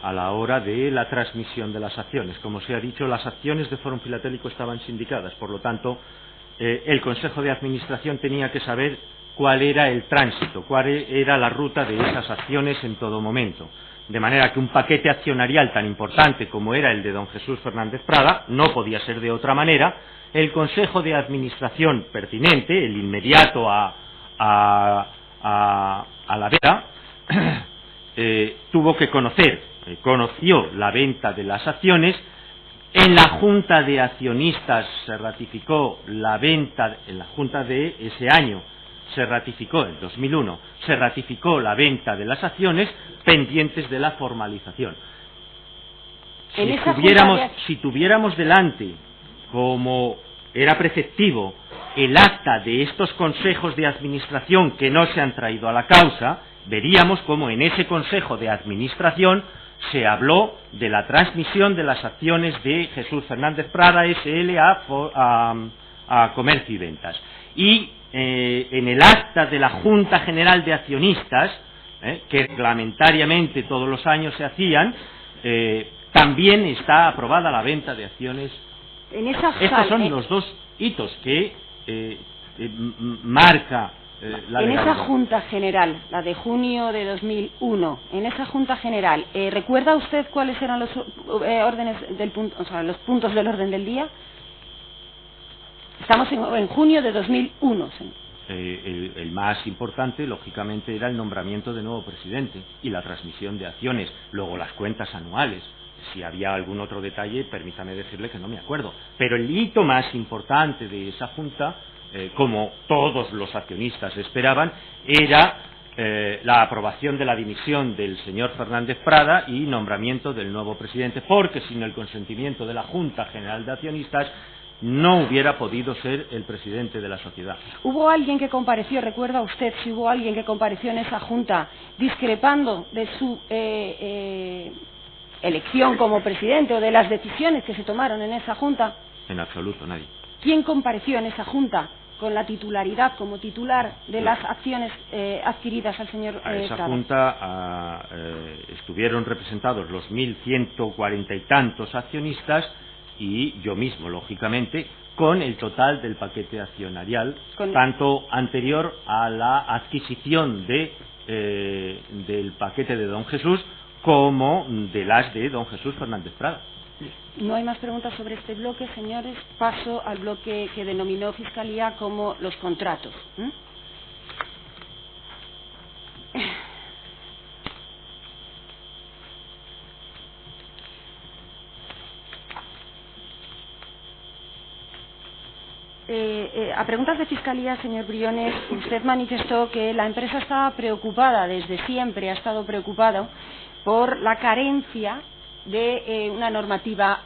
a la hora de la transmisión de las acciones. Como se ha dicho, las acciones de Fórum Filatélico estaban sindicadas, por lo tanto, el Consejo de Administración tenía que saber cuál era el tránsito, cuál era la ruta de esas acciones en todo momento. De manera que un paquete accionarial tan importante como era el de don Jesús Fernández Prada, no podía ser de otra manera. El Consejo de Administración pertinente, el inmediato a la venta, tuvo que conoció la venta de las acciones. En la Junta de Accionistas se ratificó la venta, en la Junta de ese año se ratificó, en 2001, se ratificó la venta de las acciones pendientes de la formalización. Si tuviéramos delante, como era preceptivo, el acta de estos consejos de administración que no se han traído a la causa, veríamos cómo en ese Consejo de Administración se habló de la transmisión de las acciones de Jesús Fernández Prada S.L. a Comercio y Ventas. Y en el acta de la Junta General de Accionistas, que reglamentariamente todos los años se hacían, también está aprobada la venta de acciones. Estos son los dos hitos que marca la en legalidad. Esa Junta General, la de junio de 2001, en esa Junta General, ¿recuerda usted cuáles eran los los puntos del orden del día? Estamos en junio de 2001. ¿Sí? El más importante, lógicamente, era el nombramiento de nuevo presidente y la transmisión de acciones, luego las cuentas anuales. Si había algún otro detalle, permítame decirle que no me acuerdo. Pero el hito más importante de esa Junta, como todos los accionistas esperaban, era la aprobación de la dimisión del señor Fernández Prada y nombramiento del nuevo presidente, porque sin el consentimiento de la Junta General de Accionistas no hubiera podido ser el presidente de la sociedad. ¿Hubo alguien que compareció, recuerda usted si hubo alguien que compareció en esa Junta discrepando de su elección como presidente o de las decisiones que se tomaron en esa Junta? En absoluto, nadie. ¿Quién compareció en esa Junta con la titularidad como titular de las acciones adquiridas al señor a esa Prada. junta estuvieron representados los 1.140 y tantos accionistas y yo mismo, lógicamente, con el total del paquete accionarial, tanto anterior a la adquisición del paquete de don Jesús como de las de don Jesús Fernández Prada. No hay más preguntas sobre este bloque, señores. Paso al bloque que denominó Fiscalía como los contratos. A preguntas de Fiscalía, señor Briones, usted manifestó que la empresa estaba preocupada, desde siempre ha estado preocupada por la carencia de una normativa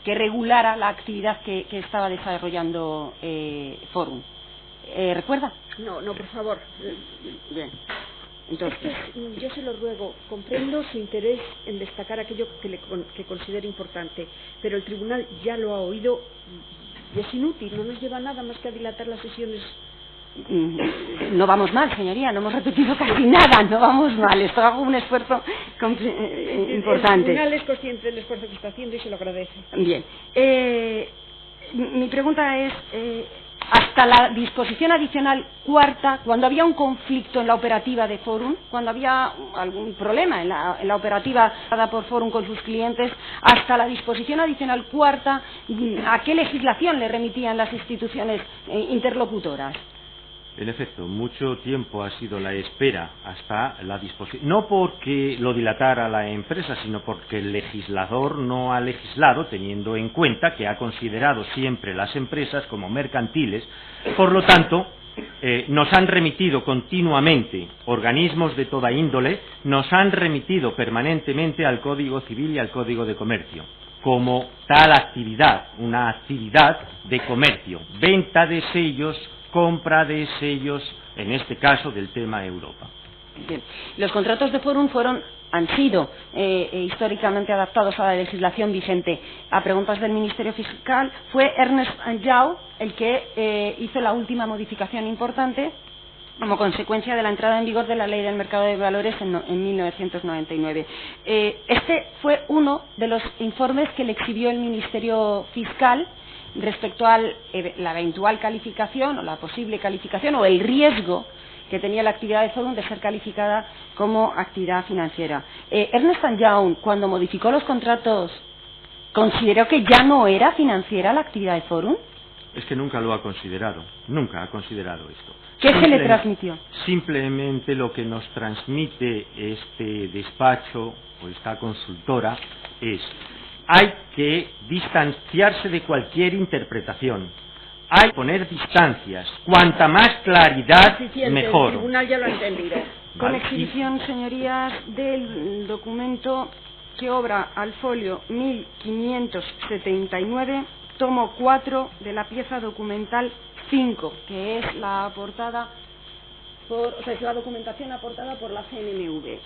que regulara la actividad que estaba desarrollando Forum. ¿Recuerda? No, por favor. Bien. Entonces, yo se lo ruego, comprendo su interés en destacar aquello que considera importante, pero el tribunal ya lo ha oído y es inútil, no nos lleva nada más que a dilatar las sesiones. No vamos mal, señoría, no hemos repetido casi nada, no vamos mal, esto hago un esfuerzo importante. El tribunal es consciente del esfuerzo que está haciendo y se lo agradece. Bien, mi pregunta es, hasta la disposición adicional cuarta, cuando había un conflicto en la operativa de Forum, cuando había algún problema en la operativa dada por Forum con sus clientes, hasta la disposición adicional cuarta, ¿a qué legislación le remitían las instituciones interlocutoras? En efecto, mucho tiempo ha sido la espera hasta la disposición, no porque lo dilatara la empresa, sino porque el legislador no ha legislado teniendo en cuenta que ha considerado siempre las empresas como mercantiles. Por lo tanto, nos han remitido continuamente organismos de toda índole, nos han remitido permanentemente al Código Civil y al Código de Comercio como tal actividad, una actividad de comercio, venta de sellos, compra de sellos, en este caso del tema Europa. Bien. Los contratos de Forum han sido históricamente adaptados a la legislación vigente. A preguntas del Ministerio Fiscal, fue Ernst & Young el que hizo la última modificación importante como consecuencia de la entrada en vigor de la Ley del Mercado de Valores en 1999. Este fue uno de los informes que le exhibió el Ministerio Fiscal respecto a la eventual calificación o la posible calificación o el riesgo que tenía la actividad de Forum de ser calificada como actividad financiera. Ernst & Young, cuando modificó los contratos, ¿consideró que ya no era financiera la actividad de Forum? Es que nunca lo ha considerado, nunca ha considerado esto. ¿Qué se le transmitió? Simplemente lo que nos transmite este despacho o esta consultora es: hay que distanciarse de cualquier interpretación, hay que poner distancias, cuanta más claridad mejor. El tribunal ya lo ha entendido. Con exhibición, señorías, del documento que obra al folio 1579, tomo 4 de la pieza documental 5, que es la aportada es la documentación aportada por la CNMV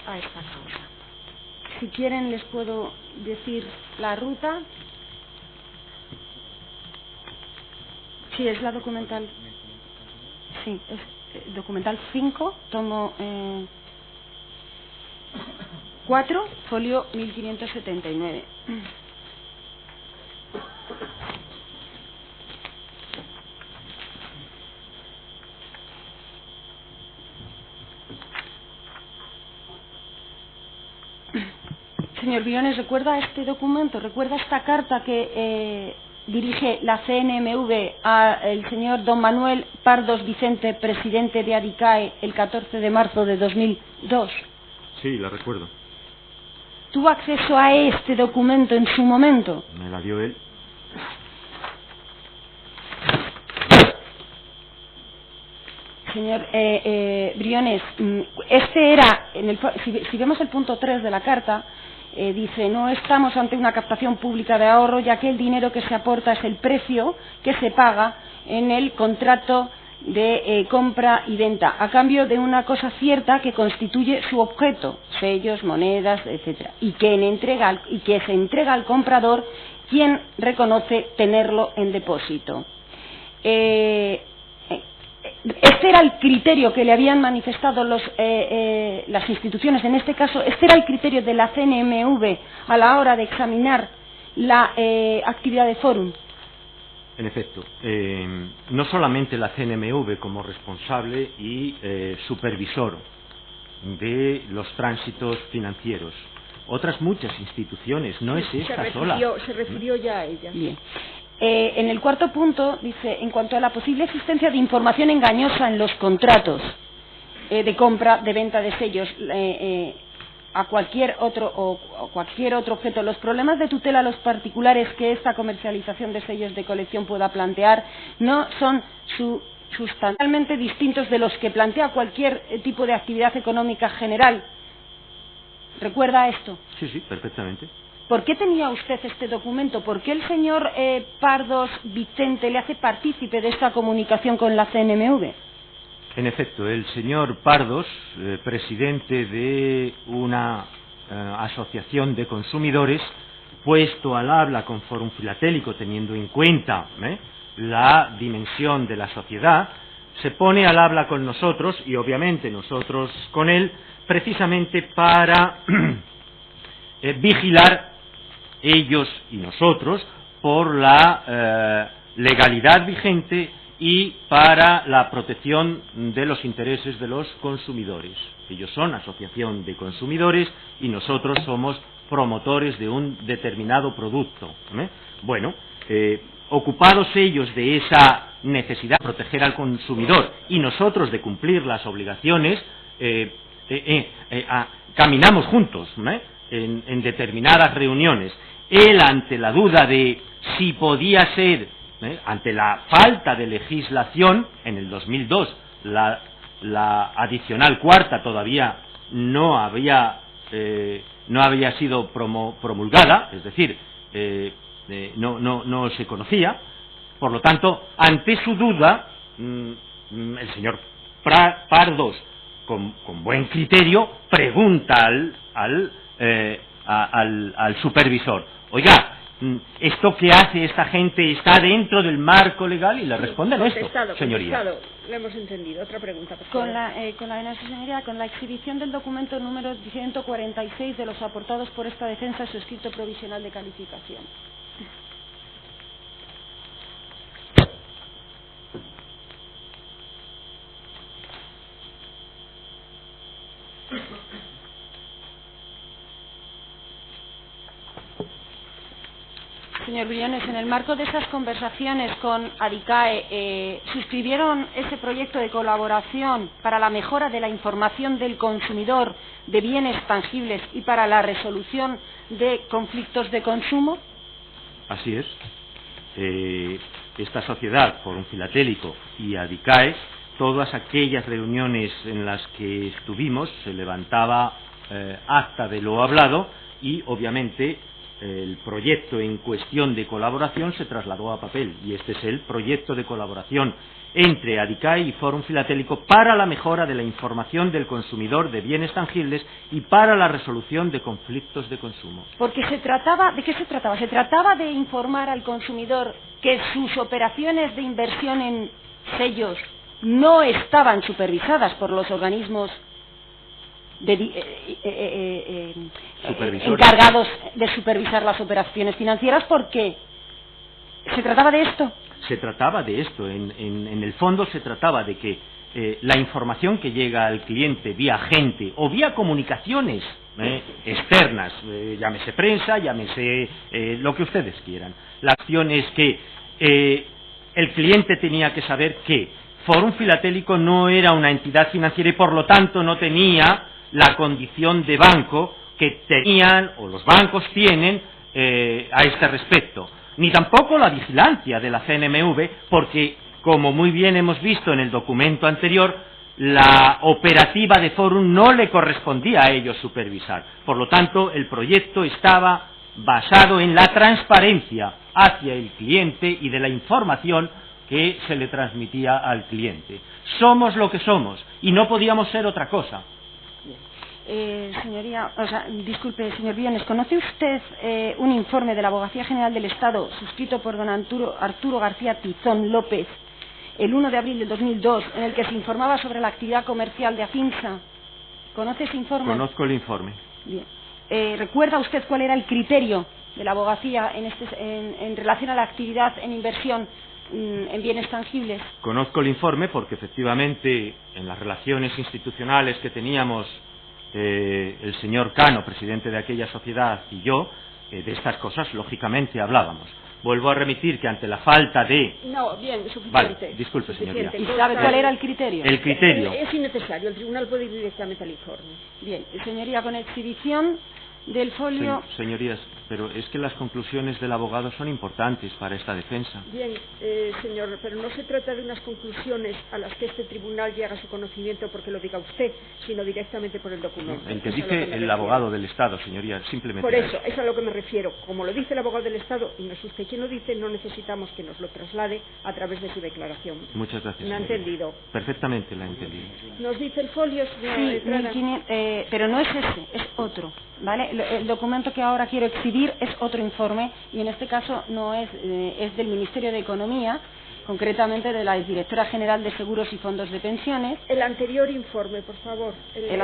a esta causa. Si quieren les puedo decir la ruta. Sí, es la documental. Sí, es documental 5, tomo 4, folio 1579. Señor Briones, ¿recuerda este documento? ¿Recuerda esta carta que dirige la CNMV al señor don Manuel Pardos Vicente, presidente de ADICAE, el 14 de marzo de 2002? Sí, la recuerdo. ¿Tuvo acceso a este documento en su momento? Me la dio él. Señor Briones, este era, si vemos el punto 3 de la carta, dice: no estamos ante una captación pública de ahorro, ya que el dinero que se aporta es el precio que se paga en el contrato de compra y venta, a cambio de una cosa cierta que constituye su objeto, sellos, monedas, etcétera, y que se entrega al comprador, quien reconoce tenerlo en depósito. Este era el criterio que le habían manifestado las instituciones, en este caso, este era el criterio de la CNMV a la hora de examinar la actividad de Fórum. En efecto, no solamente la CNMV como responsable y supervisor de los tránsitos financieros, otras muchas instituciones, no es esta sola. Se refirió ya a ella. Bien. En el cuarto punto dice, en cuanto a la posible existencia de información engañosa en los contratos de compra, de venta de sellos a cualquier otro objeto, los problemas de tutela a los particulares que esta comercialización de sellos de colección pueda plantear no son sustancialmente distintos de los que plantea cualquier tipo de actividad económica general. ¿Recuerda esto? Sí, sí, perfectamente. ¿Por qué tenía usted este documento? ¿Por qué el señor Pardos Vicente le hace partícipe de esta comunicación con la CNMV? En efecto, el señor Pardos, presidente de una asociación de consumidores, puesto al habla con Fórum Filatélico, teniendo en cuenta la dimensión de la sociedad, se pone al habla con nosotros, y obviamente nosotros con él, precisamente para vigilar ellos y nosotros por la legalidad vigente y para la protección de los intereses de los consumidores. Ellos son asociación de consumidores y nosotros somos promotores de un determinado producto. Bueno, ocupados ellos de esa necesidad de proteger al consumidor y nosotros de cumplir las obligaciones, caminamos juntos en determinadas reuniones. Él, ante la duda de si podía ser, ante la falta de legislación, en el 2002 la adicional cuarta todavía no había sido promulgada, es decir, no se conocía. Por lo tanto, ante su duda, el señor Pardos, con buen criterio, pregunta al supervisor: oiga, ¿esto que hace esta gente está dentro del marco legal? Y le responden esto, señoría. Lo hemos entendido. Otra pregunta, por favor. Con la señoría, con la exhibición del documento número 146 de los aportados por esta defensa, su escrito provisional de calificación. Señor Briones, en el marco de esas conversaciones con ADICAE, ¿suscribieron ese proyecto de colaboración para la mejora de la información del consumidor de bienes tangibles y para la resolución de conflictos de consumo? Así es. Esta sociedad, Fórum Filatélico y ADICAE, todas aquellas reuniones en las que estuvimos, se levantaba acta de lo hablado y, obviamente, el proyecto en cuestión de colaboración se trasladó a papel, y este es el proyecto de colaboración entre ADICAE y Fórum Filatélico para la mejora de la información del consumidor de bienes tangibles y para la resolución de conflictos de consumo. Porque ¿de qué se trataba? Se trataba de informar al consumidor que sus operaciones de inversión en sellos no estaban supervisadas por los organismos encargados de supervisar las operaciones financieras, porque se trataba de esto. Se trataba de esto. En el fondo se trataba de que la información que llega al cliente vía agente o vía comunicaciones externas, llámese prensa, llámese lo que ustedes quieran. La acción es que el cliente tenía que saber que Fórum Filatélico no era una entidad financiera y por lo tanto no tenía la condición de banco que tenían o los bancos tienen a este respecto, ni tampoco la vigilancia de la CNMV, porque, como muy bien hemos visto en el documento anterior, la operativa de Fórum no le correspondía a ellos supervisar. Por lo tanto, el proyecto estaba basado en la transparencia hacia el cliente y de la información que se le transmitía al cliente. Somos lo que somos y no podíamos ser otra cosa. Disculpe, señor Briones, ¿conoce usted un informe de la Abogacía General del Estado suscrito por don Arturo García Tizón López el 1 de abril del 2002, en el que se informaba sobre la actividad comercial de Afinsa? ¿Conoce ese informe? Conozco el informe. Bien. ¿Recuerda usted cuál era el criterio de la abogacía en relación a la actividad en inversión en bienes tangibles? Conozco el informe porque efectivamente en las relaciones institucionales que teníamos el señor Cano, presidente de aquella sociedad, y yo, de estas cosas lógicamente hablábamos. Vuelvo a remitir que ante la falta de... No, bien, suficiente. Vale, disculpe, señoría. ¿Y sabe cuál era el criterio? El criterio. Es innecesario, el tribunal puede ir directamente al informe. Bien, señoría, con exhibición del folio... Señorías, pero es que las conclusiones del abogado son importantes para esta defensa. Bien, señor, pero no se trata de unas conclusiones a las que este tribunal llega a su conocimiento porque lo diga usted, sino directamente por el documento. El que dice el abogado del Estado, señoría, simplemente... Por eso, es a lo que me refiero. Como lo dice el abogado del Estado, y no es usted quien lo dice, no necesitamos que nos lo traslade a través de su declaración. Muchas gracias. ¿Me ha entendido? Perfectamente la he entendido. Nos dice el folio, señora Estrada. Sí, 1500, pero no es ese, es otro, ¿vale? El documento que ahora quiero exhibir es otro informe y en este caso no es, es del Ministerio de Economía, concretamente de la Directora General de Seguros y Fondos de Pensiones. El anterior informe, por favor. El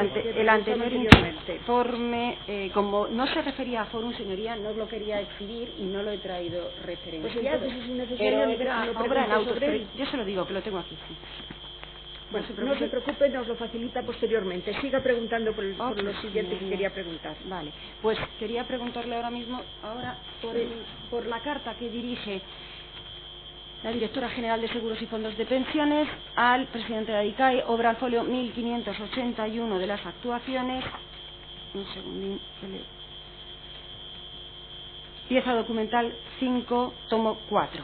anterior informe, como no se refería a Forum, señoría, no lo quería exhibir y no lo he traído referencia. Pues ya, pues es innecesario. Yo se lo digo, que lo tengo aquí, sí. Bueno, no se preocupe, nos lo facilita posteriormente. Siga preguntando por lo siguiente que quería preguntar. Vale, pues quería preguntarle ahora mismo, por la carta que dirige la Directora General de Seguros y Fondos de Pensiones al presidente de ADICAE, obra al folio 1581 de las actuaciones. Un segundín. Pieza documental 5, tomo 4.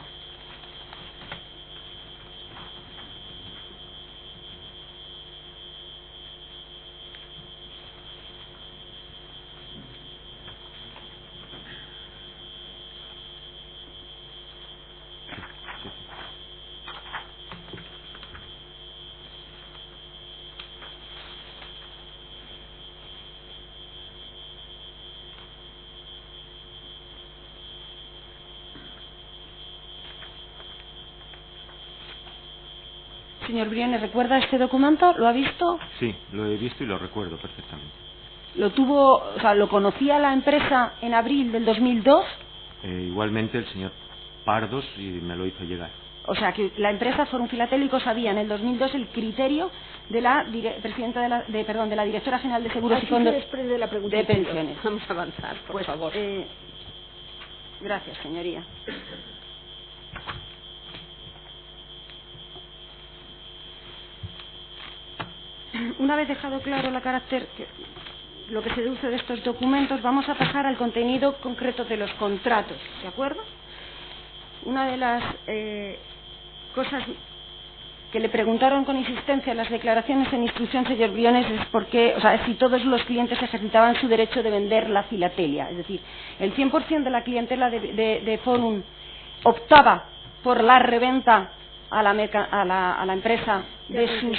Señor Briones, ¿recuerda este documento? ¿Lo ha visto? Sí, lo he visto y lo recuerdo perfectamente. ¿Lo conocía la empresa en abril del 2002? Igualmente el señor Pardos y me lo hizo llegar. O sea, que la empresa Forum Filatélico sabía en el 2002 el criterio de la presidenta de la Directora General de Seguros y Fondos de Pensiones. Vamos a avanzar, por favor. Gracias, señoría. Una vez dejado claro lo que se deduce de estos documentos, vamos a pasar al contenido concreto de los contratos, ¿de acuerdo? Una de las cosas que le preguntaron con insistencia en las declaraciones en instrucción, señor Briones, es si todos los clientes ejercitaban su derecho de vender la filatelia. Es decir, el 100% de la clientela de Forum optaba por la reventa a la empresa de sus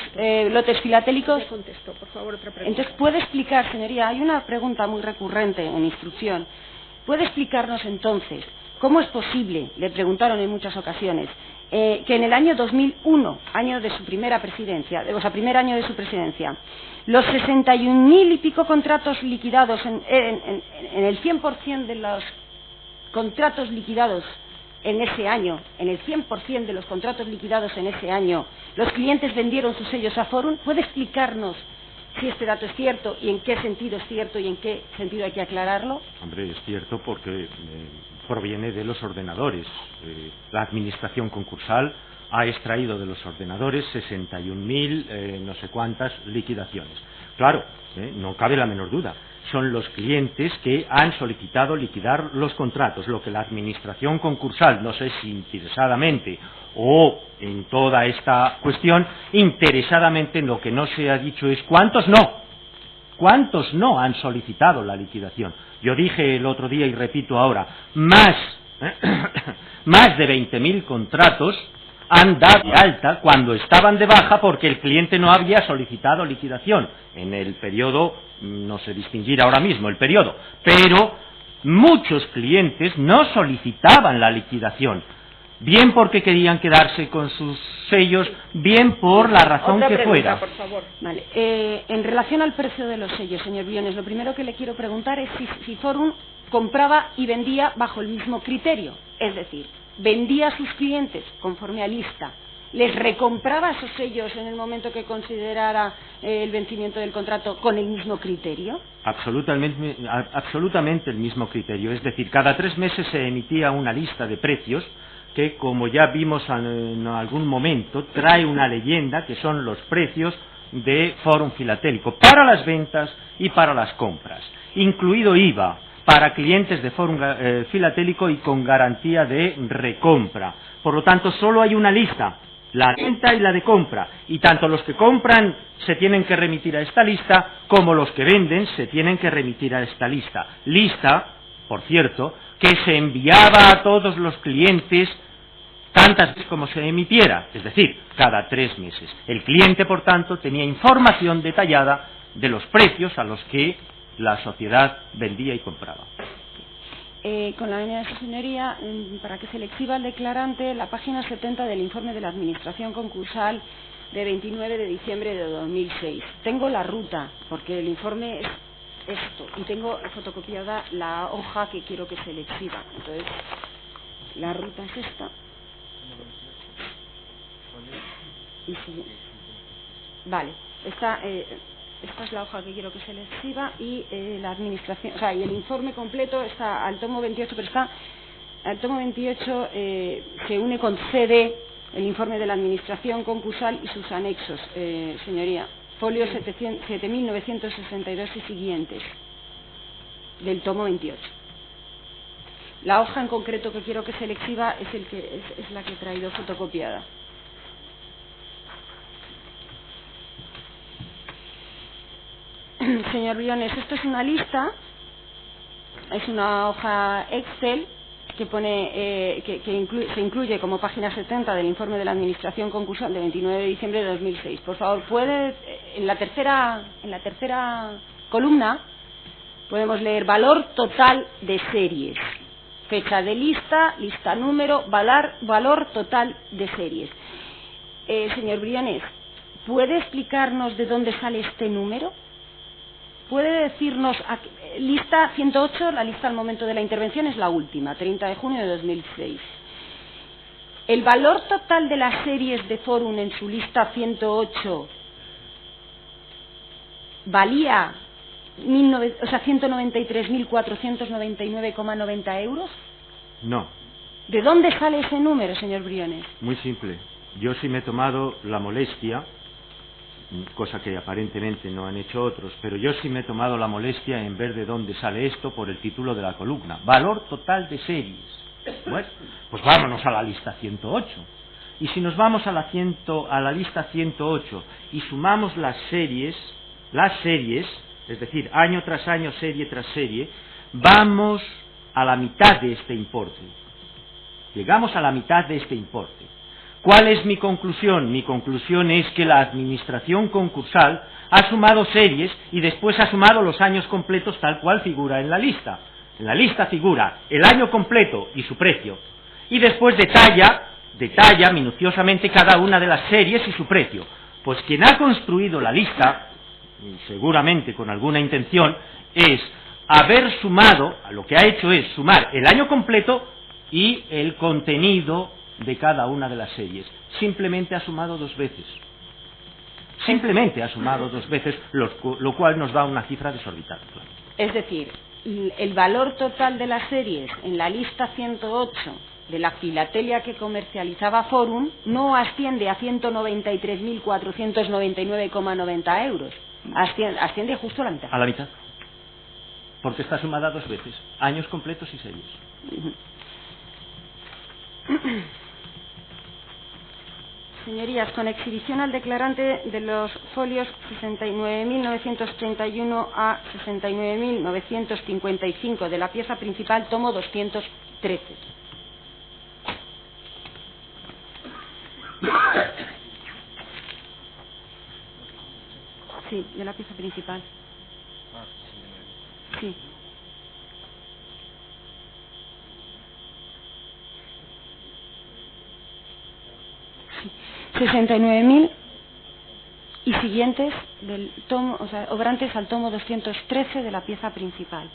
lotes filatélicos. Contesto, por favor, otra pregunta. Entonces, ¿puede explicar, señoría? Hay una pregunta muy recurrente en instrucción. ¿Puede explicarnos entonces cómo es posible, le preguntaron en muchas ocasiones, que en el año 2001, año de su primera presidencia, primer año de su presidencia, los 61.000 y pico contratos liquidados, en el 100% de los contratos liquidados en ese año, en el 100% de los contratos liquidados en ese año, los clientes vendieron sus sellos a Forum? ¿Puede explicarnos si este dato es cierto y en qué sentido es cierto y en qué sentido hay que aclararlo? Hombre, es cierto porque proviene de los ordenadores. La administración concursal ha extraído de los ordenadores 61.000 no sé cuántas liquidaciones. Claro, no cabe la menor duda. Son los clientes que han solicitado liquidar los contratos. Lo que la administración concursal, no sé si interesadamente o en toda esta cuestión, interesadamente lo que no se ha dicho es cuántos no han solicitado la liquidación. Yo dije el otro día y repito ahora, más de 20.000 contratos han dado de alta cuando estaban de baja porque el cliente no había solicitado liquidación. En el periodo, no sé distinguir ahora mismo el periodo, pero muchos clientes no solicitaban la liquidación, bien porque querían quedarse con sus sellos, bien por la razón que fuera. Por favor. Vale. En relación al precio de los sellos, señor Briones, lo primero que le quiero preguntar es si Forum compraba y vendía bajo el mismo criterio, es decir, vendía a sus clientes conforme a lista, les recompraba esos sellos en el momento que considerara el vencimiento del contrato con el mismo criterio. Absolutamente el mismo criterio, es decir, cada 3 meses se emitía una lista de precios que, como ya vimos en algún momento, trae una leyenda que son los precios de Forum Filatélico para las ventas y para las compras, incluido IVA para clientes de Forum Filatélico y con garantía de recompra. Por lo tanto, solo hay una lista, la de venta y la de compra, y tanto los que compran se tienen que remitir a esta lista como los que venden se tienen que remitir a esta lista. Lista, por cierto, que se enviaba a todos los clientes tantas veces como se emitiera, es decir, cada 3 meses. El cliente, por tanto, tenía información detallada de los precios a los que la sociedad vendía y compraba. Con la venia de su señoría, para que se le exhiba al declarante la página 70 del informe de la Administración Concursal de 29 de diciembre de 2006. Tengo la ruta, porque el informe es esto, y tengo fotocopiada la hoja que quiero que se le exhiba. Entonces, la ruta es esta. Y si, vale, esta es la hoja que quiero que se le exhiba y la administración, o sea, y el informe completo está al tomo 28, pero está al tomo 28 se une con CD, el informe de la administración concursal y sus anexos, señoría, folio 7.962 y siguientes del tomo 28. La hoja en concreto que quiero que se le exhiba es la que he traído fotocopiada. Señor Briones, esto es una lista, es una hoja Excel que pone se incluye como página 70 del informe de la Administración Concursal de 29 de diciembre de 2006. Por favor, puede en la tercera columna podemos leer valor total de series, fecha de lista, lista número, valor total de series. Señor Briones, ¿puede explicarnos de dónde sale este número? ¿Puede decirnos, lista 108, la lista al momento de la intervención es la última, 30 de junio de 2006. ¿El valor total de las series de Forum en su lista 108 valía 193.499,90 euros? No. ¿De dónde sale ese número, señor Briones? Muy simple. Yo sí me he tomado la molestia, cosa que aparentemente no han hecho otros, pero yo sí me he tomado la molestia en ver de dónde sale esto por el título de la columna. Valor total de series. Bueno, pues vámonos a la lista 108. Y si nos vamos a la lista 108 y sumamos las series, es decir, año tras año, serie tras serie, vamos a la mitad de este importe. Llegamos a la mitad de este importe. ¿Cuál es mi conclusión? Mi conclusión es que la administración concursal ha sumado series y después ha sumado los años completos tal cual figura en la lista. En la lista figura el año completo y su precio. Y después detalla minuciosamente cada una de las series y su precio. Pues quien ha construido la lista, seguramente con alguna intención, es haber sumado, lo que ha hecho es sumar el año completo y el contenido de cada una de las series. Simplemente ha sumado 2 veces. Simplemente ha sumado 2 veces, lo cual nos da una cifra desorbitada. Claro. Es decir, el valor total de las series en la lista 108 de la filatelia que comercializaba Forum no asciende a 193.499,90 euros. Asciende justo a la mitad. A la mitad. Porque está sumada 2 veces. Años completos y series. Señorías, con exhibición al declarante de los folios 69.931 a 69.955 de la pieza principal, tomo 213. Sí, de la pieza principal. Sí. Sí. 69.000 y siguientes del tomo, o sea, obrantes al tomo 213 de la pieza principal.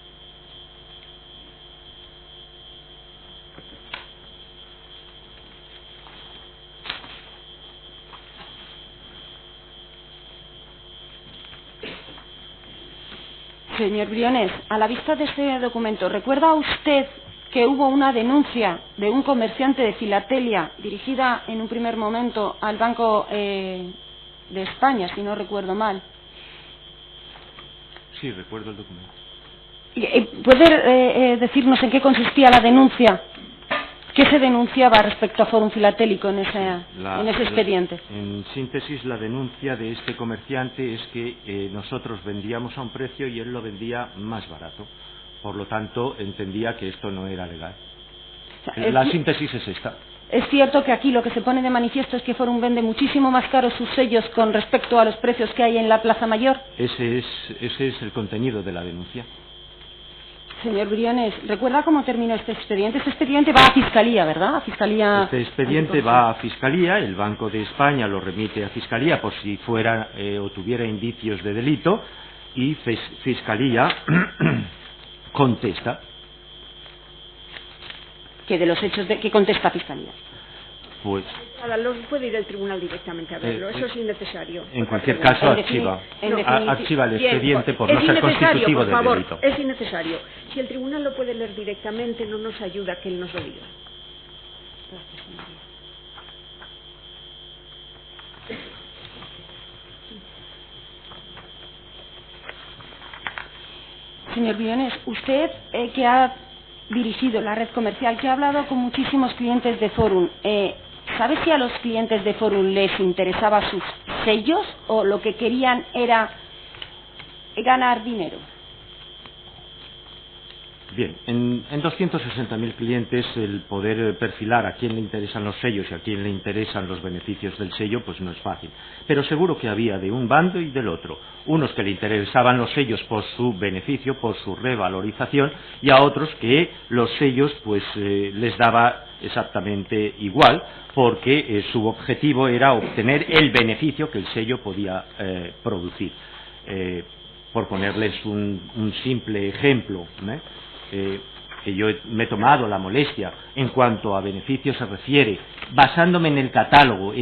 Señor Briones, a la vista de este documento, ¿recuerda usted que hubo una denuncia de un comerciante de filatelia dirigida en un primer momento al Banco de España, si no recuerdo mal? Sí, recuerdo el documento. ¿Puede decirnos en qué consistía la denuncia? ¿Qué se denunciaba respecto a Fórum Filatélico en ese expediente? En síntesis, la denuncia de este comerciante es que nosotros vendíamos a un precio y él lo vendía más barato. Por lo tanto, entendía que esto no era legal. La síntesis es esta. Es cierto que aquí lo que se pone de manifiesto es que Fórum vende muchísimo más caro sus sellos con respecto a los precios que hay en la Plaza Mayor. Ese es el contenido de la denuncia. Señor Briones, ¿recuerda cómo terminó este expediente? Este expediente va a Fiscalía, ¿verdad? A Fiscalía. Este expediente va a Fiscalía, el Banco de España lo remite a Fiscalía por si fuera o tuviera indicios de delito y Fiscalía contesta. ¿Que de los hechos que contesta Fiscalía? Pues puede ir al tribunal directamente a verlo, eso es innecesario. En cualquier caso, archiva el expediente por no ser constitutivo del delito. Es innecesario. Si el tribunal lo puede leer directamente, no nos ayuda que él nos lo diga. Gracias, señoría. Señor Briones, usted que ha dirigido la red comercial, que ha hablado con muchísimos clientes de Fórum, ¿sabe si a los clientes de Fórum les interesaba sus sellos o lo que querían era ganar dinero? Bien, en 260.000 clientes el poder perfilar a quién le interesan los sellos y a quién le interesan los beneficios del sello pues no es fácil. Pero seguro que había de un bando y del otro. Unos que le interesaban los sellos por su beneficio, por su revalorización, y a otros que los sellos pues les daba exactamente igual porque su objetivo era obtener el beneficio que el sello podía producir. Por ponerles un simple ejemplo, que yo me he tomado la molestia en cuanto a beneficios se refiere, basándome en el catálogo,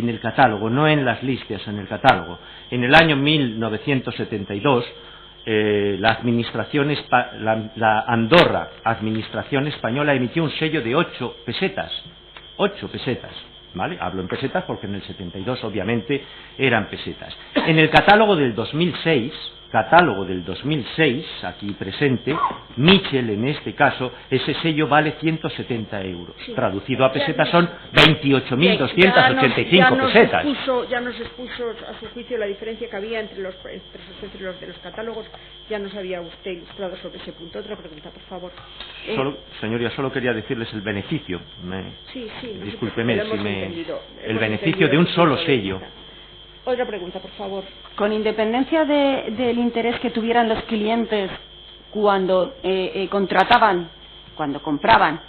no en las listas, en el catálogo. En el año 1972, la Andorra Administración Española emitió un sello de 8 pesetas, ¿vale? Hablo en pesetas porque en el 72 obviamente eran pesetas. En el catálogo del 2006, aquí presente, Michel en este caso, ese sello vale 170 euros. Sí. Traducido a pesetas son 28.285 pesetas. Ya nos expuso a su juicio la diferencia que había entre los de los catálogos. Ya nos había usted ilustrado sobre ese punto. Otra pregunta, por favor. Señoría, solo quería decirles el beneficio. Discúlpeme el beneficio de un solo sello. Otra pregunta, por favor. Con independencia del interés que tuvieran los clientes cuando contrataban, cuando compraban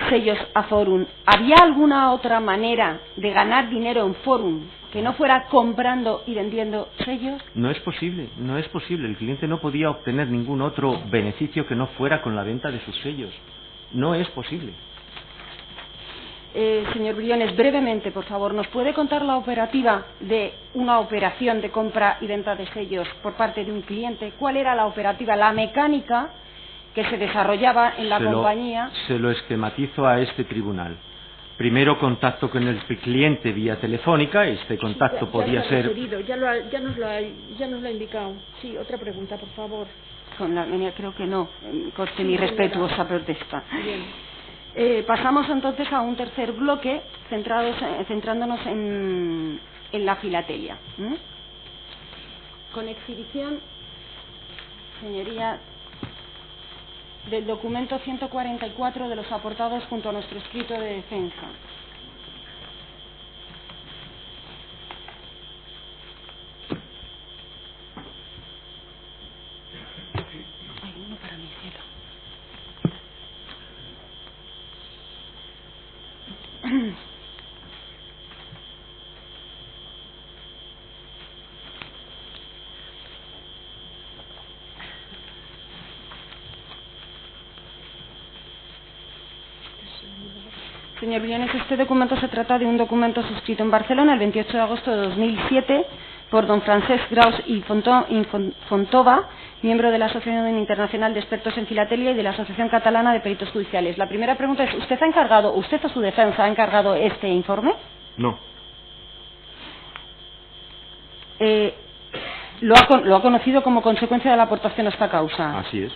sellos a Fórum, ¿había alguna otra manera de ganar dinero en Fórum que no fuera comprando y vendiendo sellos? No es posible. El cliente no podía obtener ningún otro beneficio que no fuera con la venta de sus sellos. No es posible. Señor Briones, brevemente, por favor, ¿nos puede contar la operativa de una operación de compra y venta de sellos por parte de un cliente? ¿Cuál era la operativa, la mecánica que se desarrollaba en la compañía? Se lo esquematizo a este tribunal. Primero, contacto con el cliente vía telefónica. Este contacto podía ser... Ya nos lo ha indicado. Sí, otra pregunta, por favor. Con la venia creo que no. Conste mi respetuosa protesta. Bien. Pasamos entonces a un tercer bloque centrándonos en la filatelia. Con exhibición, señoría, del documento 144 de los aportados junto a nuestro escrito de defensa. Señor Briones, este documento se trata de un documento suscrito en Barcelona el 28 de agosto de 2007 por don Francesc Graus y Fontova, miembro de la Asociación Internacional de Expertos en Filatelia y de la Asociación Catalana de Peritos Judiciales. La primera pregunta es, ¿usted o su defensa ha encargado este informe? No. ¿Lo ha conocido como consecuencia de la aportación a esta causa? Así es.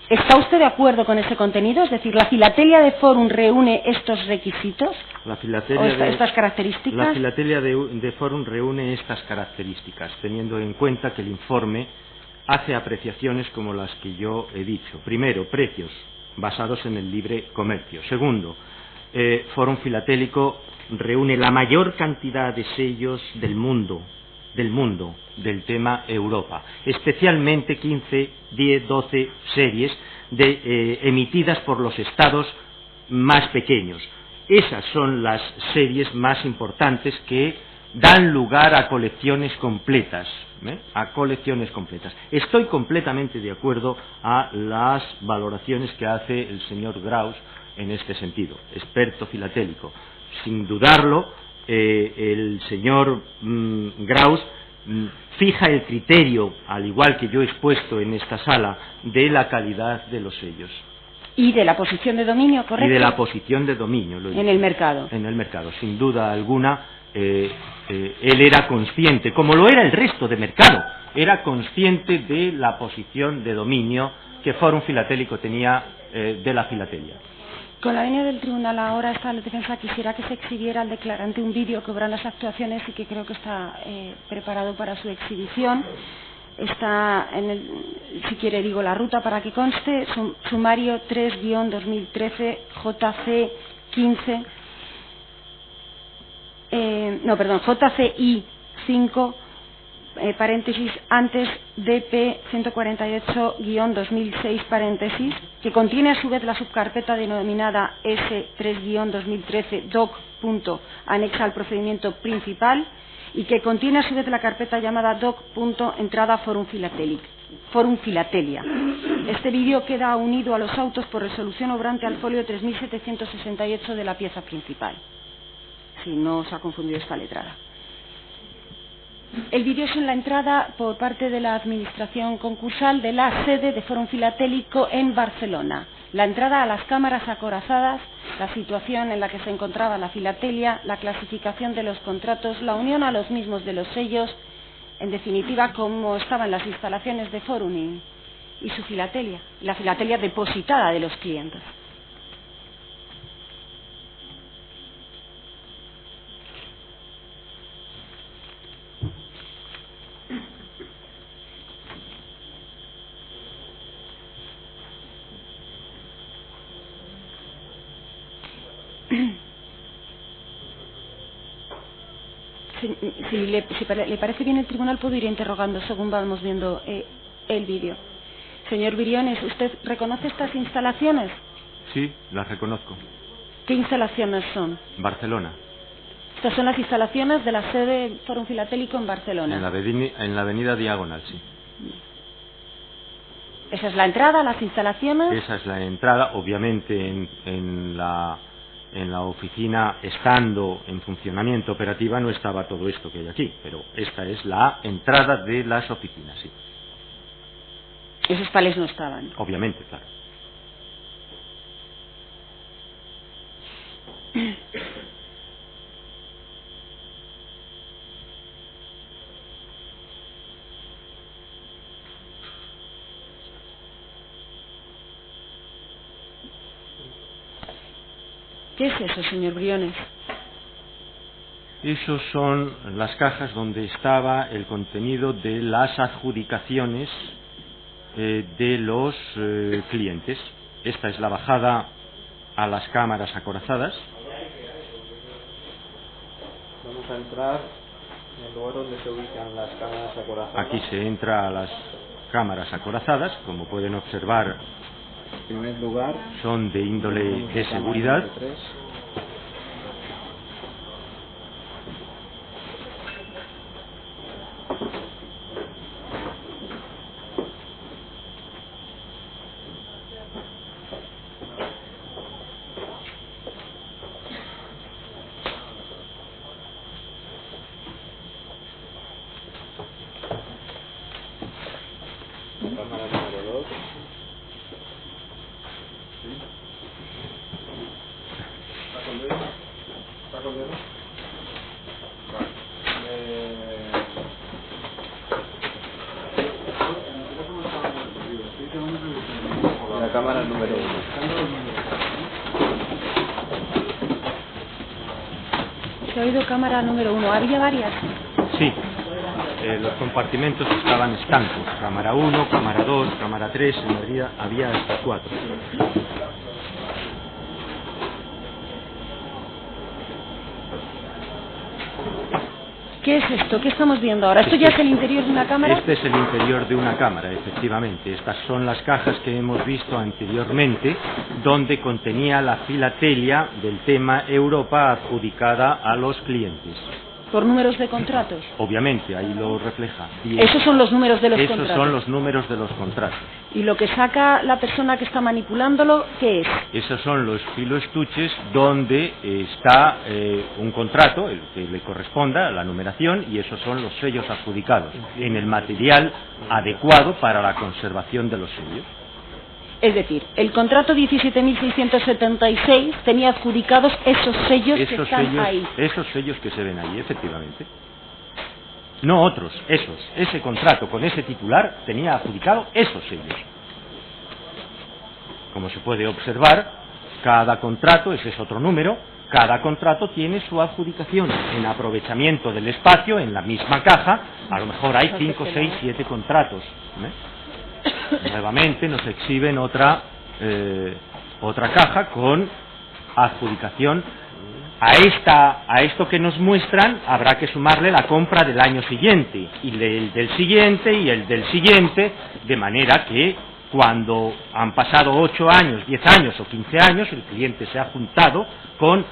¿Está usted de acuerdo con ese contenido? Es decir, ¿la filatelia de Forum reúne estos requisitos? ¿Estas características? La filatelia de Forum reúne estas características, teniendo en cuenta que el informe hace apreciaciones como las que yo he dicho. Primero, precios basados en el libre comercio. Segundo, Forum Filatélico reúne la mayor cantidad de sellos del mundo, del tema Europa, especialmente 15, 10, 12 series emitidas por los estados más pequeños. Esas son las series más importantes que dan lugar a colecciones completas, Estoy completamente de acuerdo a las valoraciones que hace el señor Graus en este sentido, experto filatélico. Sin dudarlo, el señor Graus fija el criterio, al igual que yo he expuesto en esta sala, de la calidad de los sellos. Y de la posición de dominio, ¿correcto? Y de la posición de dominio. En el mercado. En el mercado, sin duda alguna. Él era consciente, como lo era el resto de mercado, era consciente de la posición de dominio que Forum Filatélico tenía de la filatelia. Con la venia del tribunal ahora, esta defensa quisiera que se exhibiera al declarante un vídeo que obran las actuaciones y que creo que está preparado para su exhibición. Está si quiere digo la ruta para que conste, sumario 3-2013 JC 15, JCI 5, paréntesis, antes DP 148-2006, paréntesis, que contiene a su vez la subcarpeta denominada S3-2013 doc. Anexa al procedimiento principal y que contiene a su vez la carpeta llamada doc. Entrada Forum Filatelia. Este vídeo queda unido a los autos por resolución obrante al folio 3768 de la pieza principal, si no os ha confundido esta letrada. El vídeo es en la entrada por parte de la administración concursal de la sede de Forum Filatélico en Barcelona. La entrada a las cámaras acorazadas, la situación en la que se encontraba la filatelia, la clasificación de los contratos, la unión a los mismos de los sellos, en definitiva, cómo estaban las instalaciones de Forum y su filatelia, la filatelia depositada de los clientes. Si le parece bien el tribunal, puedo ir interrogando según vamos viendo el vídeo. Señor Briones, ¿usted reconoce estas instalaciones? Sí, las reconozco. ¿Qué instalaciones son? Barcelona. Estas son las instalaciones de la sede Forum Filatélico en Barcelona. En la avenida Diagonal, sí. ¿Esa es la entrada, las instalaciones? Esa es la entrada, obviamente en la oficina, estando en funcionamiento operativa, no estaba todo esto que hay aquí, pero esta es la entrada de las oficinas, sí. ¿Esos palés no estaban? Obviamente, claro. ¿Qué es eso, señor Briones? Esos son las cajas donde estaba el contenido de las adjudicaciones de los clientes. Esta es la bajada a las cámaras acorazadas. Vamos a entrar en el lugar donde se ubican las cámaras acorazadas. Aquí se entra a las cámaras acorazadas, como pueden observar. En primer lugar, son de índole de seguridad. Cámara número 2. ¿Está con dedo? La cámara número 1. Se ha oído cámara número 1. ¿Había varias? Sí. Los compartimentos estaban estancos. Cámara 1, cámara 2, cámara 3, en Madrid había hasta 4. ¿Qué es esto? ¿Qué estamos viendo ahora? ¿Esto ya es el interior de una cámara? Este es el interior de una cámara, efectivamente. Estas son las cajas que hemos visto anteriormente, donde contenía la filatelia del tema Europa adjudicada a los clientes. ¿Por números de contratos? Obviamente, ahí lo refleja. Esos son los números de los contratos. Esos son los números de los contratos. ¿Y lo que saca la persona que está manipulándolo, qué es? Esos son los filoestuches donde está un contrato, el que le corresponda, la numeración, y esos son los sellos adjudicados, en el material adecuado para la conservación de los sellos. Es decir, el contrato 17.676 tenía adjudicados esos sellos que están ahí. Esos sellos que se ven ahí, efectivamente. No otros, esos. Ese contrato con ese titular tenía adjudicado esos sellos. Como se puede observar, cada contrato, ese es otro número, cada contrato tiene su adjudicación en aprovechamiento del espacio en la misma caja. A lo mejor hay 5, 6, 7 contratos. Nuevamente nos exhiben otra caja con adjudicación. A esto que nos muestran habrá que sumarle la compra del año siguiente y el del siguiente y el del siguiente, de manera que cuando han pasado 8 años, 10 años o 15 años, el cliente se ha juntado con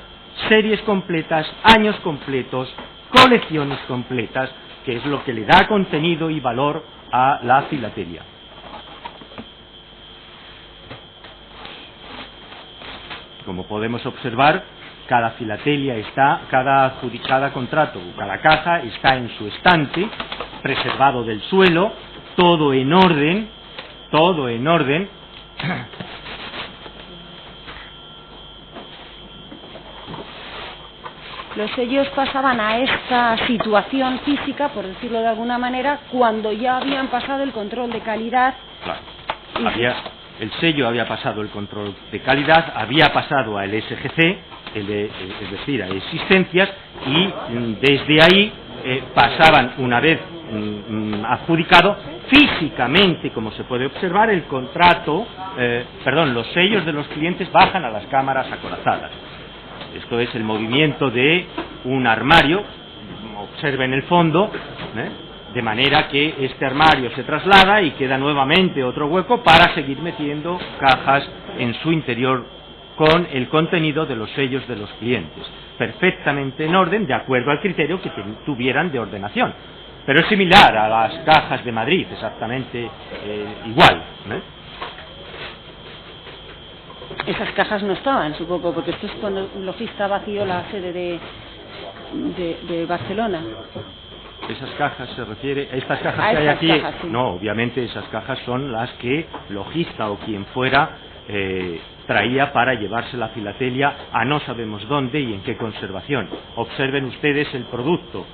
series completas, años completos, colecciones completas, que es lo que le da contenido y valor a la filatelia. Como podemos observar, cada filatelia cada contrato, cada caja está en su estante, preservado del suelo, todo en orden. Los sellos pasaban a esta situación física, por decirlo de alguna manera, cuando ya habían pasado el control de calidad. Claro. El sello había pasado el control de calidad, había pasado al SGC, es decir, a existencias, y desde ahí pasaban, una vez adjudicado, físicamente, como se puede observar, el contrato, los sellos de los clientes bajan a las cámaras acorazadas. Esto es el movimiento de un armario, observen el fondo, de manera que este armario se traslada y queda nuevamente otro hueco para seguir metiendo cajas en su interior con el contenido de los sellos de los clientes, perfectamente en orden, de acuerdo al criterio que tuvieran de ordenación. Pero es similar a las cajas de Madrid, exactamente igual. Esas cajas no estaban, supongo, porque esto es cuando Logista vació la sede de Barcelona. Esas cajas se refiere a estas cajas que hay aquí. Cajas, sí. No, obviamente esas cajas son las que Logista o quien fuera traía para llevarse la filatelia a no sabemos dónde y en qué conservación. Observen ustedes el producto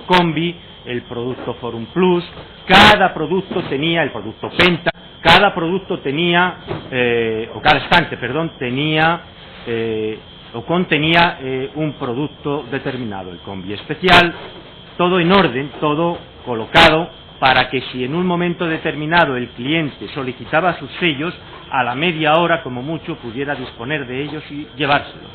Combi, el producto Forum Plus, cada producto tenía, el producto Penta, cada producto tenía, cada estante, tenía o contenía un producto determinado, el Combi especial, todo en orden, todo colocado, para que si en un momento determinado el cliente solicitaba sus sellos, a la media hora como mucho pudiera disponer de ellos y llevárselos.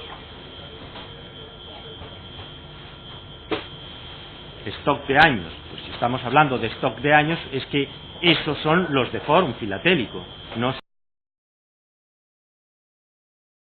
Stock de años, pues si estamos hablando de stock de años, es que esos son los de Forum filatélico, no